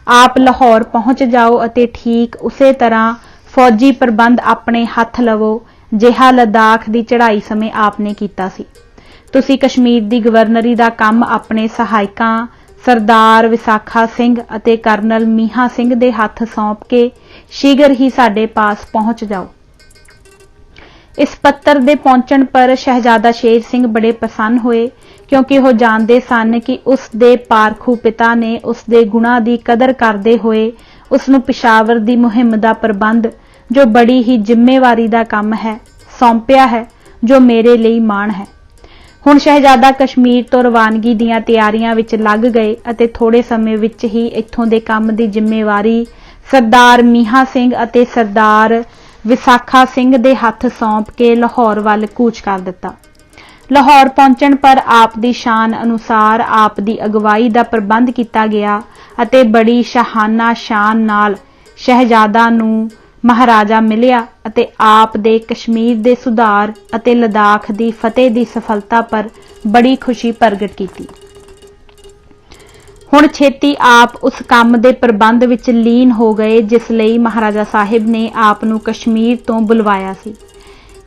ਆਪ ਲਾਹੌਰ ਪਹੁੰਚ ਜਾਓ ਅਤੇ ਠੀਕ ਉਸੇ ਤਰ੍ਹਾਂ ਫੌਜੀ ਪ੍ਰਬੰਧ ਆਪਣੇ ਹੱਥ ਲਵੋ ਜਿਹਾ ਲਦਾਖ ਦੀ ਚੜ੍ਹਾਈ ਸਮੇਂ ਆਪ ਨੇ ਕੀਤਾ ਸੀ। ਤੁਸੀਂ ਕਸ਼ਮੀਰ ਦੀ ਗਵਰਨਰੀ ਦਾ ਕੰਮ ਆਪਣੇ ਸਹਾਇਕਾਂ ਸਰਦਾਰ ਵਿਸਾਖਾ ਸਿੰਘ ਅਤੇ ਕਰਨਲ ਮੀਹਾ ਸਿੰਘ ਦੇ ਹੱਥ ਸੌਂਪ ਕੇ ਸ਼ੀਘਰ ਹੀ ਸਾਡੇ ਪਾਸ ਪਹੁੰਚ ਜਾਓ। ਇਸ ਪੱਤਰ ਦੇ ਪਹੁੰਚਣ ਪਰ ਸ਼ਹਿਜ਼ਾਦਾ ਸ਼ੇਰ ਸਿੰਘ ਬੜੇ ਪ੍ਰਸੰਨ ਹੋਏ, ਕਿਉਂਕਿ ਉਹ ਜਾਣਦੇ ਸਨ ਕਿ ਉਸ ਦੇ ਪਾਰਖੂ ਪਿਤਾ ਨੇ ਉਸ ਦੇ ਗੁਣਾਂ ਦੀ ਕਦਰ ਕਰਦੇ ਹੋਏ ਉਸ ਨੂੰ ਪਿਸ਼ਾਵਰ ਦੀ ਮੁਹਿੰਮ ਦਾ ਪ੍ਰਬੰਧ, ਜੋ ਬੜੀ ਹੀ ਜ਼ਿੰਮੇਵਾਰੀ ਦਾ ਕੰਮ ਹੈ, ਸੌਂਪਿਆ ਹੈ, ਜੋ ਮੇਰੇ ਲਈ ਮਾਣ ਹੈ। ਹੁਣ ਸ਼ਹਿਜ਼ਾਦਾ ਕਸ਼ਮੀਰ ਤੋਂ ਰਵਾਨਗੀ ਦੀਆਂ ਤਿਆਰੀਆਂ ਵਿੱਚ ਲੱਗ ਗਏ ਅਤੇ ਥੋੜੇ ਸਮੇਂ ਵਿੱਚ ਹੀ ਇੱਥੋਂ ਦੇ ਕੰਮ ਦੀ ਜ਼ਿੰਮੇਵਾਰੀ ਸਰਦਾਰ ਮੀਹਾ ਸਿੰਘ ਅਤੇ ਸਰਦਾਰ ਵਿਸਾਖਾ ਸਿੰਘ ਦੇ ਹੱਥ ਸੌਂਪ ਕੇ ਲਾਹੌਰ ਵੱਲ ਕੂਚ ਕਰ ਦਿੱਤਾ। ਲਾਹੌਰ ਪਹੁੰਚਣ ਪਰ ਆਪ ਦੀ ਸ਼ਾਨ ਅਨੁਸਾਰ ਆਪ ਦੀ ਅਗਵਾਈ ਦਾ ਪ੍ਰਬੰਧ ਕੀਤਾ ਗਿਆ ਅਤੇ ਬੜੀ ਸ਼ਾਹਾਨਾ ਸ਼ਾਨ ਨਾਲ ਸ਼ਹਿਜ਼ਾਦਾ ਨੂੰ ਮਹਾਰਾਜਾ ਮਿਲਿਆ ਅਤੇ ਆਪ ਦੇ ਕਸ਼ਮੀਰ ਦੇ ਸੁਧਾਰ ਅਤੇ ਲਦਾਖ ਦੀ ਫਤਿਹ ਦੀ ਸਫਲਤਾ ਪਰ ਬੜੀ ਖੁਸ਼ੀ ਪ੍ਰਗਟ ਕੀਤੀ। ਹੁਣ ਛੇਤੀ ਆਪ ਉਸ ਕੰਮ ਦੇ ਪ੍ਰਬੰਧ ਵਿੱਚ ਲੀਨ ਹੋ ਗਏ ਜਿਸ ਲਈ ਮਹਾਰਾਜਾ ਸਾਹਿਬ ਨੇ ਆਪ ਨੂੰ ਕਸ਼ਮੀਰ ਤੋਂ ਬੁਲਵਾਇਆ ਸੀ।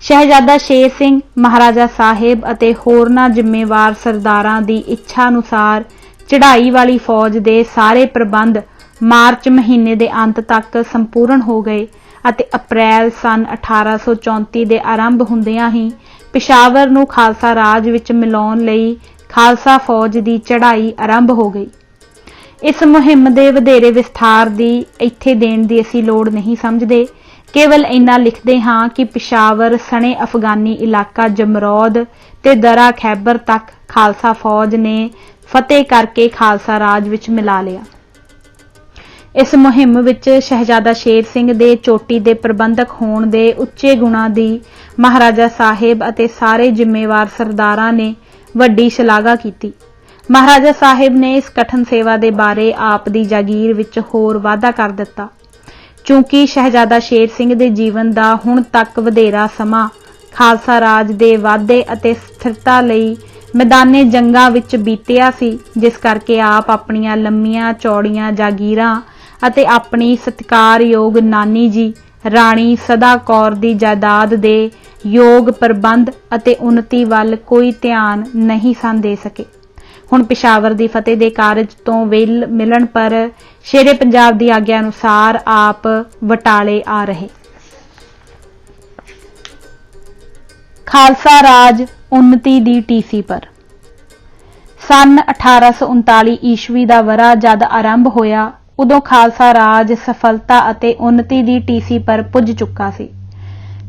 ਸ਼ਹਿਜ਼ਾਦਾ ਸ਼ੇਰ ਸਿੰਘ, ਮਹਾਰਾਜਾ ਸਾਹਿਬ ਅਤੇ ਹੋਰਨਾਂ ਜ਼ਿੰਮੇਵਾਰ ਸਰਦਾਰਾਂ ਦੀ ਇੱਛਾ ਅਨੁਸਾਰ ਚੜ੍ਹਾਈ ਵਾਲੀ ਫੌਜ ਦੇ ਸਾਰੇ ਪ੍ਰਬੰਧ ਮਾਰਚ ਮਹੀਨੇ ਦੇ ਅੰਤ ਤੱਕ ਸੰਪੂਰਨ ਹੋ ਗਏ ਅਤੇ ਅਪ੍ਰੈਲ ਸੰਨ 1834 ਦੇ ਆਰੰਭ ਹੁੰਦਿਆਂ ਹੀ ਪਿਸ਼ਾਵਰ ਨੂੰ ਖਾਲਸਾ ਰਾਜ ਵਿੱਚ ਮਿਲਾਉਣ ਲਈ ਖਾਲਸਾ ਫੌਜ ਦੀ ਚੜ੍ਹਾਈ ਆਰੰਭ ਹੋ ਗਈ। ਇਸ ਮੁਹਿੰਮ ਦੇ ਵਧੇਰੇ ਵਿਸਥਾਰ ਦੀ ਇੱਥੇ ਦੇਣ ਦੀ ਅਸੀਂ ਲੋੜ ਨਹੀਂ ਸਮਝਦੇ, ਕੇਵਲ ਇੰਨਾ ਲਿਖਦੇ ਹਾਂ ਕਿ ਪਿਸ਼ਾਵਰ ਸਣੇ ਅਫਗਾਨੀ ਇਲਾਕਾ ਜਮਰੌਦ ਤੇ ਦਰਾ ਖੈਬਰ ਤੱਕ ਖਾਲਸਾ ਫੌਜ ਨੇ ਫਤਿਹ ਕਰਕੇ ਖਾਲਸਾ ਰਾਜ ਵਿੱਚ ਮਿਲਾ ਲਿਆ। ਇਸ ਮੁਹਿੰਮ ਵਿੱਚ ਸ਼ਹਿਜ਼ਾਦਾ ਸ਼ੇਰ ਸਿੰਘ ਦੇ ਚੋਟੀ ਦੇ ਪ੍ਰਬੰਧਕ ਹੋਣ ਦੇ ਉੱਚੇ ਗੁਣਾਂ ਦੀ ਮਹਾਰਾਜਾ ਸਾਹਿਬ ਅਤੇ ਸਾਰੇ ਜ਼ਿੰਮੇਵਾਰ ਸਰਦਾਰਾਂ ਨੇ ਵੱਡੀ ਸ਼ਲਾਘਾ ਕੀਤੀ। महाराजा साहिब ने इस कठिन सेवा के बारे आप दी जागीर विच होर वाधा कर दिता। चूंकि शहजादा शेर सिंह दे जीवन का हुण तक वधेरा समा खालसा राज दे वाधे अते स्थिरता लई मैदाने जंगां विच बीतिया सी, जिस करके आप अपनियां लंमियां चौड़ियां जागीरां अते अपनी सत्कारयोग नानी जी राणी सदा कौर दी जायदाद दे योग प्रबंध अते उन्नति वल कोई ध्यान नहीं सन दे सके। हुण पिशावर दी फतेह दे कारज तो वेल मिलन पर शेरे पंजाब दी आग्या अनुसार आप बटाले आ रहे। खालसा राज उन्नति दी टीसी पर सन 1839 ईस्वी दा वरा जद आरंभ होया, उदों खालसा राज सफलता अते उन्नति दी टीसी पर पुज चुका सी।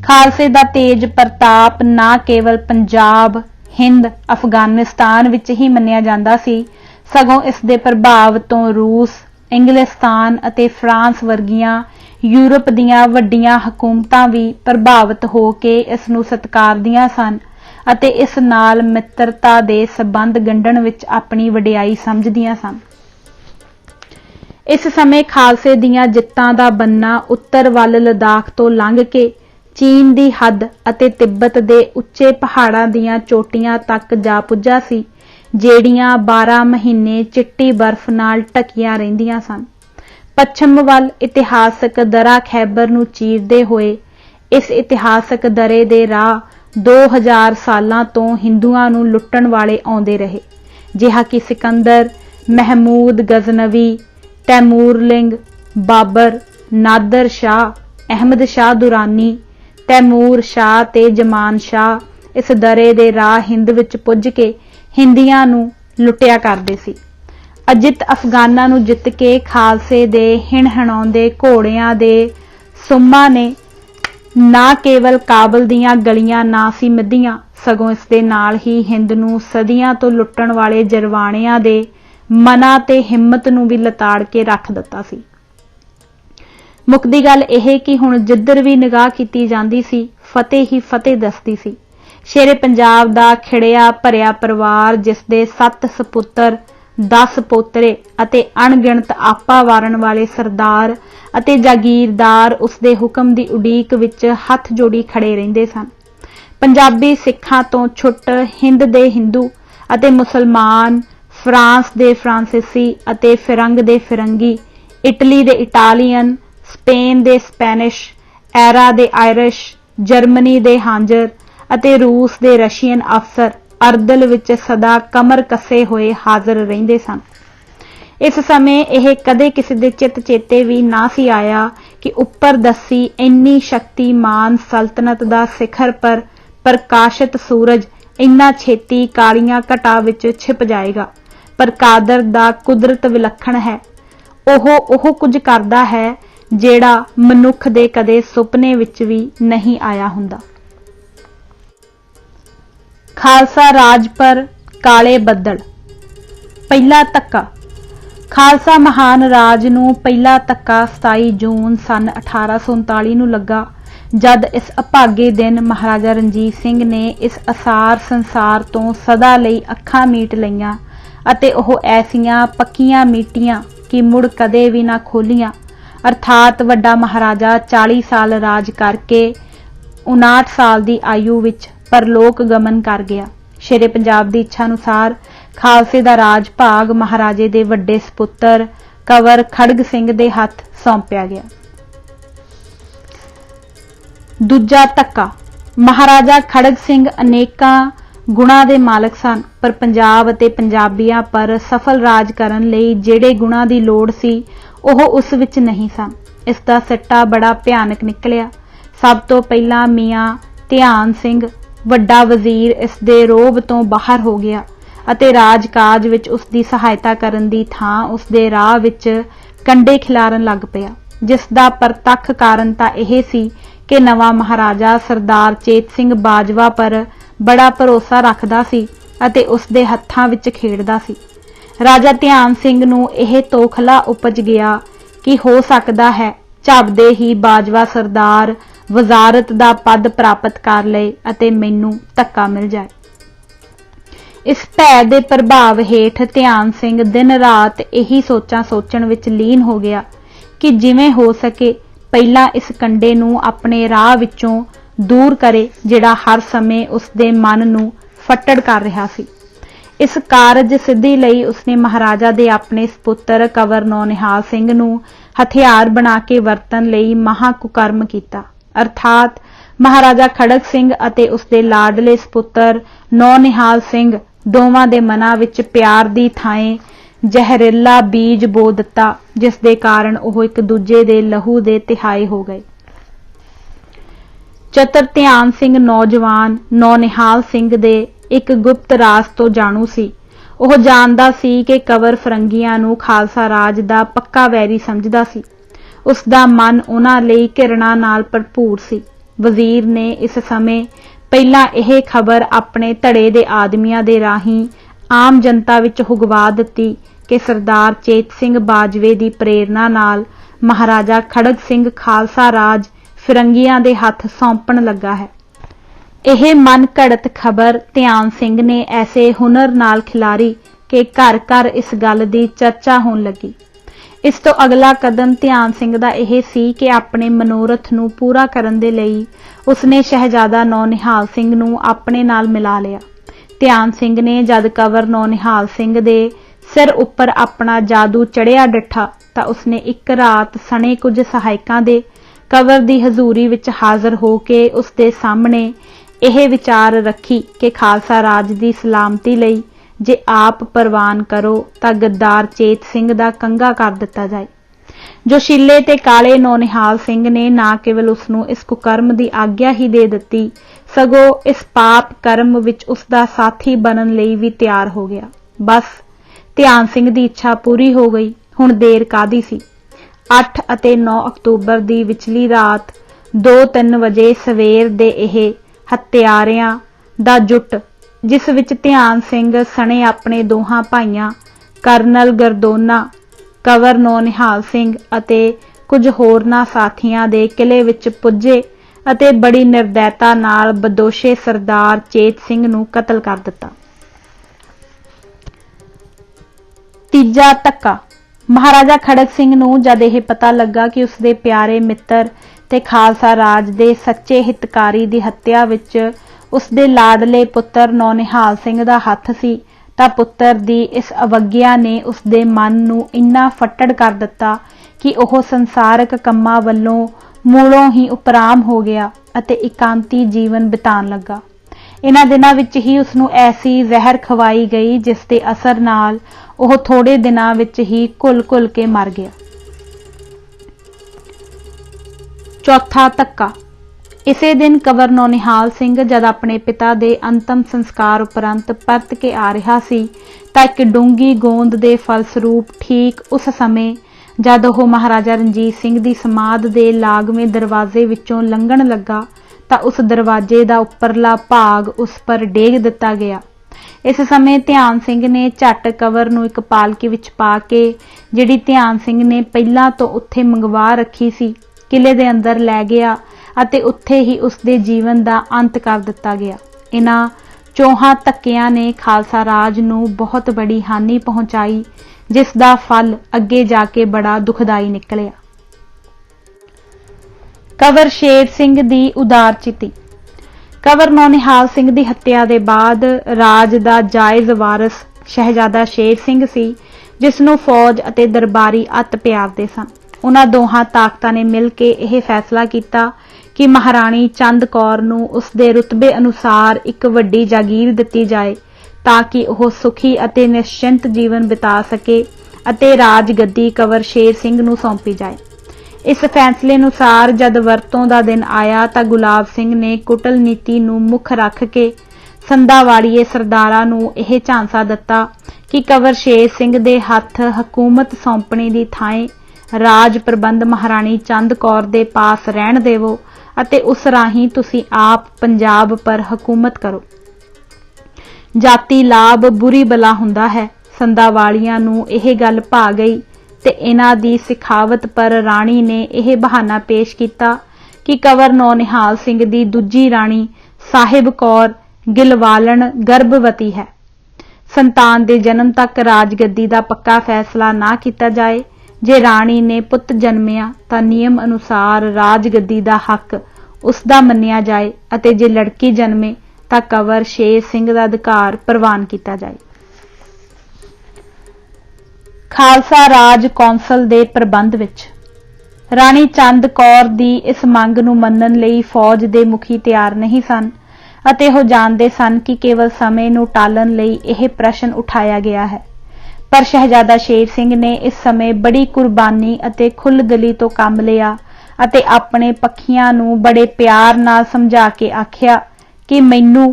खालसे दा तेज प्रताप ना केवल पंजाब, हिंद, अफगानिस्तान विच ही मन्निया जांदा सी, सगों इस दे प्रभाव तो रूस, इंग्लिस्तान अते फ्रांस वर्गियां यूरोप दीयां वड्डियां हुकूमतां भी प्रभावित हो के इस नूं सत्कारदियां सन अते इस नाल मित्रता दे संबंध गंढण विच अपनी वडियाई समझदियां सन। इस समय खालसे दीयां जित्तां दा बन्ना उत्तर वल लद्दाख तो लंघ के चीन दी हद अते तिब्बत दे उच्चे पहाड़ां दीयां चोटियां तक जा पुज्जा सी, जेड़ियां 12 महीने चिट्टी बर्फ नाल ढकियां रहिंदियां सन। पश्चिम वल इतिहासक दरा खैबर नूं चीरदे होए इस इतिहासक दरे दे राह 2000 सालां तो हिंदुआं नूं लुट्टण वाले आउंदे रहे, जिहा कि सिकंदर, महमूद गजनवी, तैमूरलिंग, बाबर, नादर शाह, अहमद शाह दुरानी, तैमूर शाह ते जमान शाह इस दरे दे राह हिंद विच पुज के हिंदियां नूं लुटिया करदे सी। अजित अफगानां नूं जित के खालसे दे हिणहिणाउंदे घोड़ियां दे सुम्मा ने ना केवल काबल दीयां गलियां ना सी मिधियां, सगों इस दे नाल ही हिंद नूं सदियां तो लुट्टण वाले जरवाणियां दे मना ते हिम्मत नूं भी लताड़ के रख दिता सी। मुकदी गल यह कि हुण जिधर भी निगाह कीती जांदी सी फतेह ही फतेह दसदी सी। शेरे पंजाब दा खिड़िया भरिया परिवार, जिस दे 7 सपुत्र, 10 पोतरे अते अणगिणत आपा वारण वाले सरदार अते जागीरदार उसदे हुक्म दी उडीक विच हथ जोड़ी खड़े रहिंदे सन। पंजाबी सिखां तो छुट हिंद दे हिंदू अते मुसलमान, फ्रांस दे फ्रांसीसी अते फिरंग दे फिरंगी, Italy they Italian, Spain they Spanish, era they Irish, Germany दे हांजर अते रूस दे रशियन अफसर अरदल विच सदा कमर कसे होए हाਜ਼ਰ रहिंदे सन। इस समय यह कदे किसी दे चित चेते भी ना सी आया कि उपर दसी इन्नी शक्तिमान सल्तनत दा सिखर पर प्रकाशित सूरज इन्ना छेती कालियां घटा विच छिप जाएगा। पर कादर दा कुदरत विलक्षण है। ओह कुछ करदा है जेड़ा मनुख दे कदे सुपने विच भी नहीं आया हुंदा। खालसा राज पर काले बदल। पहला धक्का। खालसा महान राज नूं पहला धक्का 27 जून सन 1839 नूं लगा, जद इस अभागे दिन महाराजा रणजीत सिंह ने इस असार संसार तो सदा लई अखां मीट लईआं अते ओह ऐसियां पक्कियां मीटियां कि मुड़ कदे भी ना खोलियां। अर्थात वड्डा महाराजा 40 साल राज करके 59 साल की आयु विच परलोक गमन कर गया। शेरे पंजाब की इच्छा अनुसार खालसे दा राज भाग महाराजे दे वड्डे सपुत्र कंवर खड़ग सिंह दे हथ सौंपिया गया। दूजा धक्का। महाराजा खड़ग सिंह अनेकां गुणां दे मालक सन, पर पंजाब अते पंजाबियां पर सफल राज करन लई जिहड़े गुणां दी लोड़ सी ओह उस विच नहीं सन। इसदा सिट्टा बड़ा भयानक निकलिया। सब तो पहला मियां ध्यान सिंह वड्डा वजीर इस दे रोब तो बाहर हो गया अते राजकाज विच उसदी सहायता करन दी थां उसदे राह विच कंडे खिलारन लग पिया, जिस दा प्रतख कारण तां यह सी कि नवां महाराजा सरदार चेत सिंह बाजवा पर बड़ा भरोसा रखदा सी अते उसदे हत्थां विच खेड़दा सी। राजा ध्यान सिंह नूं यह तोखला उपज गया कि हो सकदा है झपदे ही बाजवा सरदार वजारत दा पद प्राप्त कर लए अते मैनूं धक्का मिल जाए। इस भै दे प्रभाव हेठ ध्यान सिंह दिन रात यही सोचां सोचण विच लीन हो गया कि जिवें हो सके पहला इस कंडे नूं अपने राह विचों दूर करे जिहड़ा हर समय उसदे मन नूं फट्टड़ कर रहा सी। इस कारज सिद्धि लई उसने महाराजा दे अपने सपुत्र कंवर नौनिहाल सिंह नूं हथियार बना के वरतन लई महा कुकर्म कीता, अर्थात महाराजा खड़ग सिंह अते उसदे लाडले सपुत्र नौनिहाल सिंह दोवां दे मनां विच प्यार दी थाएं जहरीला बीज बो दिता, जिस दे कारण ओह एक दूजे दे लहू दे तिहाई हो गए। चतर ध्यान सिंह नौजवान नौनिहाल सिंह दे एक गुप्त राज तो जाणू सी। ओह जानदा सी कि कंवर फरंगियां नूं खालसा राज दा पक्का वैरी समझदा सी। उसदा मन उन्हां लई घिरना नाल भरपूर सी। वजीर ने इस समय पहला यह खबर अपने धड़े दे आदमियां दे राहीं आम जनता विच हुगवा दित्ती कि सरदार चेत सिंह बाजवे दी प्रेरणा नाल महाराजा खड़ग सिंह खालसा राज फिरंगियां दे हथ सौंपण लगा है। यह मन घड़त खबर ध्यान सिंह ने ऐसे हुनर नाल खिलारी कि घर घर इस गल दी चर्चा होण लगी। इस तो अगला कदम ध्यान सिंह दा यह सी कि अपने मनोरथ नूं पूरा करन दे लई उसने शहजादा नौनिहाल सिंह नूं अपने नाल मिला लिया। ध्यान सिंह ने जद कंवर नौनिहाल सिंह दे सिर उपर अपना जादू चढ़िया डिठा तां उसने एक रात सने कुछ सहायकां दे कंवर दी हजूरी विच हाज़र हो के उसदे सामने यह विचार रखी कि खालसा राज दी सलामती लई जे आप परवान करो तां गद्दार चेत सिंह दा कंगा कर दिता जाए। जोशीले ते काले नौनिहाल सिंह ने ना केवल उसनूं इस कुकर्म दी आग्या ही दे दित्ती सगों इस पाप कर्म विच उसदा साथी बनन लई भी तैयार हो गया। बस ध्यान सिंह दी इच्छा पूरी हो गई। हुण देर कादी सी। 8 ਅਤੇ 9 अक्तूबर दी विचली रात 2-3 वजे सवेर दे यह हत्यारियां दा जुट जिस विच ध्यान सिंह सने अपने दोहां भाइयां करनल गरदोना कंवर नौनिहाल सिंह अते कुछ होरनां साथियां दे किले विच पुजे अते बड़ी निर्दयता नाल बदोशे सरदार चेत सिंह नूं कतल कर दिता। तीजा धक्का। महाराजा खड़ग सिंह नूं जद यह पता लगा कि उसदे प्यारे मित्र ते खालसा राज दे सच्चे हितकारी दी हत्या विच उसदे लाडले पुत्र नौनिहाल सिंह दा हथ सी तां पुत्र दी इस अवग्या ने उसदे मन नूं इन्ना फट्टड़ कर दिता कि ओह संसारक कम्मां वल्लों मूलों ही उपराम हो गया अते एकांती जीवन बितान लगा। इन्हां दिनां विच ही उसनूं ऐसी जहर खवाई गई जिस दे असर नाल ओह थोड़े दिनां विच ही घुल घुल के मर गया। चौथा धक्का। इसे दिन कंवर नौनिहाल सिंह जद अपने पिता दे अंतिम संस्कार उपरंत परत के आ रहा सी तां इक डूंगी गोंद दे फलसरूप ठीक उस समय जद ओह महाराजा रणजीत सिंह दी समाध दे लागवें दरवाजे विचों लंघण लगा तां उस दरवाजे दा उपरला भाग उस पर डेग दिता गया। इस समय ध्यान सिंह ने झट कंवर नूं एक पालकी विच पा के जिहड़ी ध्यान सिंह ने पहलां तो उत्थे मंगवा रखी सी किले दे अंदर लै गया अते उत्थे ही उसदे जीवन दा अंत कर दिता गया। इन्हां चौहां धक्कियां ने खालसा राज नूं बहुत बड़ी हानि पहुंचाई जिस दा फल अगे जाके बड़ा दुखदाई निकलिया। कंवर शेर सिंह दी उदारचिति। कंवर नौनिहाल सिंह दी हत्या दे बाद राज दा जायज़ वारिस शहजादा शेर सिंह सी जिस नूं फौज अते दरबारी अत प्यारदे सन। उन्हां दोहां ताकतां ने मिल के यह फैसला किया कि महाराणी चंद कौर नूं उसदे रुतबे अनुसार एक वड्डी जागीर दित्ती जाए ताकि वह सुखी अते निश्चिंत जीवन बिता सके अते राज गद्दी कंवर शेर सिंह नूं सौंपी जाए। इस फैसले अनुसार जद वरतों दा दिन आया तां गुलाब सिंह ने कुटल नीति नूं मुख रख के संधावाड़िए सरदारां नूं यह झांसा दिता कि कंवर शेर सिंह दे हथ हकूमत सौंपणे दी थाएं राज प्रबंध महाराणी चंद कौर दे पास रहण देवो अते उस राहीं तुसीं आप पंजाब पर हुकूमत करो। जाति लाभ बुरी बला हुंदा है। संधावाड़ियां नूं यह गल भा गई ते इन्हां दी सिखावत पर राणी ने यह बहाना पेश किया कि कंवर नौनिहाल सिंह दी दूजी राणी साहिब कौर गिलवालन गर्भवती है। संतान दे जन्म तक राजगद्दी दा पक्का फैसला ना किया जाए। जे राणी ने पुत जन्मिया तां नियम अनुसार राजगद्दी दा हक उसदा मन्निया जाए अते जे लड़की जन्मे तां कंवर शेर सिंह दा अधिकार प्रवान किया जाए। खालसा राज कौंसल दे प्रबंध विच राणी चंद कौर दी इस मंग नूं मन्नण लई फौज दे मुखी तैयार नहीं सन ਅਤੇ ਉਹ ਜਾਣਦੇ ਸਨ कि केवल समय ਨੂੰ टालन ਲਈ ਇਹ प्रश्न उठाया गया है। पर शहजादा शेर सिंह ने इस समय बड़ी कुर्बानी ਅਤੇ खुलदिली तो काम लिया ਅਤੇ ਆਪਣੇ ਪੱਖੀਆਂ ਨੂੰ बड़े प्यार नाल समझा के आखिया कि मैनू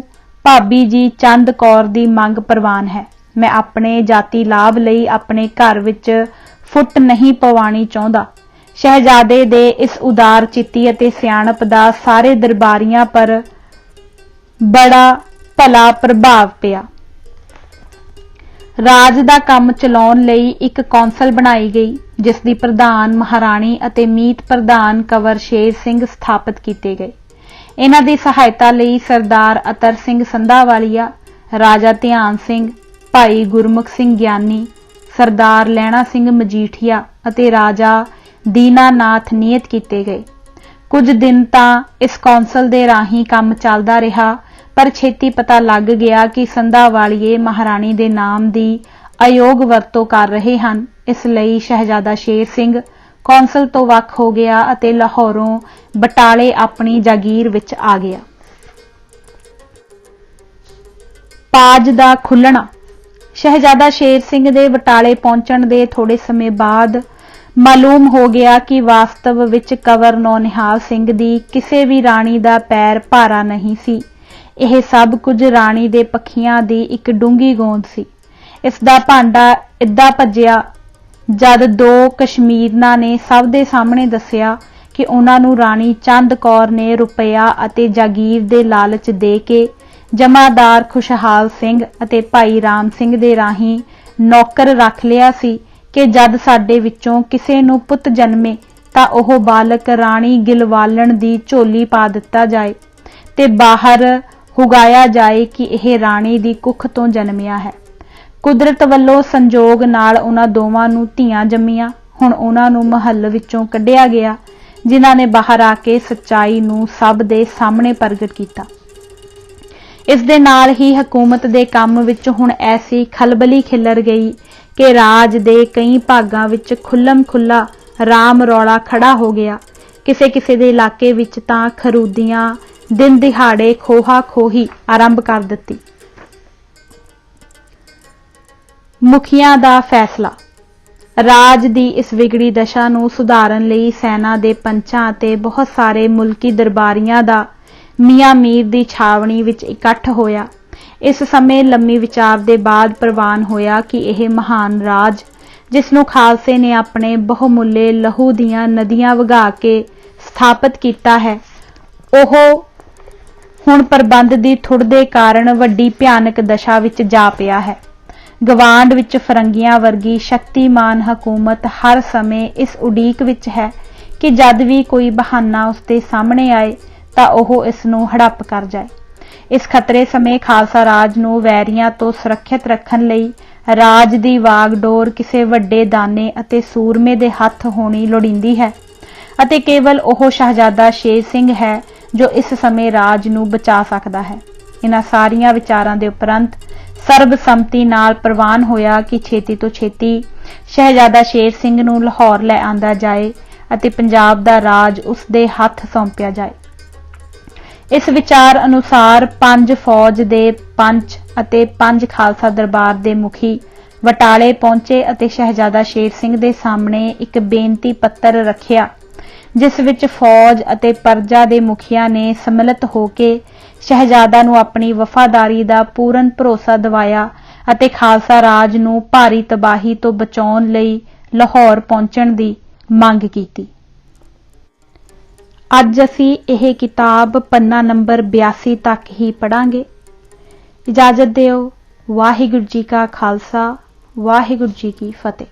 भाभी जी चंद कौर दी मंग प्रवान है। मैं अपने जाति लाभ लई अपने घर विच फुट नहीं पवानी चाहुंदा। शहजादे दे इस उदार चित्ती ਅਤੇ सियाणप दा सारे दरबारियां पर बड़ा भला प्रभाव पिया। राज दा काम चलाउण लई एक कौंसल बनाई गई जिस दी प्रधान महाराणी अते मीत प्रधान कंवर शेर सिंह स्थापित किए गए। इन्हां दी सहायता लई सरदार अतर सिंह संधावालिया, राजा ध्यान सिंह, भाई गुरमुख सिंह ज्ञानी, सरदार लैणा सिंह मजीठिया अते राजा दीनानाथ नियत किए गए। कुछ दिन तां इस कौंसल दे राही काम चलदा रहा पर छेती पता लग गया कि संधावालिए महाराणी दे नाम दी अयोग वरतों कर रहे हन। इसलिए शहजादा शेर सिंह कौंसल तो वख हो गया अते लाहौरों बटाले अपनी जागीर विच आ गया। पाज दा खुलना शहजादा शेर सिंह दे बटाले पहुंचण दे थोड़े समय बाद मालूम हो गया कि वास्तव विच कंवर नौनिहाल सिंह दी किसी भी राणी दा पैर भारा नहीं सी। यह सब कुछ राणी दे पखियां दी एक डूंगी गोंद सी। इस दा भांडा इदा भज्जिया जद दो कश्मीरना ने सब दे सामने दसिया कि उन्हां नूं राणी चंद कौर ने रुपया अते जागीर दे लालच दे के जमादार खुशहाल सिंह अते भाई राम सिंह दे राही नौकर रख लिया सी कि जद साडे विचों किसे नूं पुत जन्मे तां ओह बालक राणी गिलवालण दी झोली पा दिता जाए ते बाहर हुगाया जाए कि यह राणी दी कुख तो जन्मिया है। कुदरत वल्लों संजोग नाल उन्हां दोवां नूं धीआं जम्मियां। हुण उन्हां नूं महल विचों कढिया गया जिन्हां ने बाहर आके सच्चाई नूं सब दे सामने प्रगट किया। इस दे नाल ही हकूमत दे काम विच हुण ऐसी खलबली खिलर गई कि राज दे कई भागां विच खुल्लम खुल्ला राम रौला खड़ा हो गया। किसे किसे दे इलाके विच तां खरूदियां दिन दिहाड़े खोहा खोही आरंभ कर दिती। मुखियां दा फैसला राज दी इस विगड़ी दशा नूं सुधारन लई सेना दे पंचां ते बहुत सारे मुल्की दरबारियां दा मियां मीर दी छावनी विच इकट्ठ होया। इस समय लम्मी विचार दे बाद प्रवान होया कि यह महान राज जिस नूं खालसे ने अपने बहुमुल्ले लहू दियां नदियां वगा के स्थापित किया है ओह हुण प्रबंध दी थुड़ दे कारण वड्डी भयानक दशा विच जा पिया है। गवांड विच फरंगियां वर्गी शक्तिमान हुकूमत हर समय इस उड़ीक विच है कि जद भी कोई बहाना उसके सामने आए तां ओह इस नूं हड़प कर जाए। इस खतरे समय खालसा राज नूं वैरियां तो सुरक्षित रखण लई राज दी वागडोर किसी वड्डे दाने अते सूरमे दे हत्थ होनी लोड़ींदी है अते केवल ओह शहजादा शेर सिंह है जो इस समय राज नूं बचा सकदा है। इन्हां सारियां विचारां दे उपरंत सर्बसम्मति नाल प्रवान होया कि छेती तो छेती शहजादा शेर सिंह नूं लाहौर लै आंदा जाए अते पंजाब दा राज उस दे हत्थ सौंपिया जाए। इस विचार अनुसार 5 फौज दे पंच अते 5 खालसा दरबार दे मुखी बटाले पहुंचे अते शहजादा शेर सिंह दे सामने एक बेनती पत्र रखिया जिस विच फौज अते प्रजा दे मुखिया ने सम्मिलित होके शहजादा नूं अपनी वफादारी दा पूर्ण भरोसा दिवाया अते खालसा राज नूं भारी तबाही तो बचाउण लई लाहौर पहुंचण दी मंग कीती। अज असीं यह किताब पन्ना नंबर 82 तक ही पढ़ांगे। इजाजत दिओ। वाहिगुरू जी का खालसा वाहिगुरू जी की फतेह।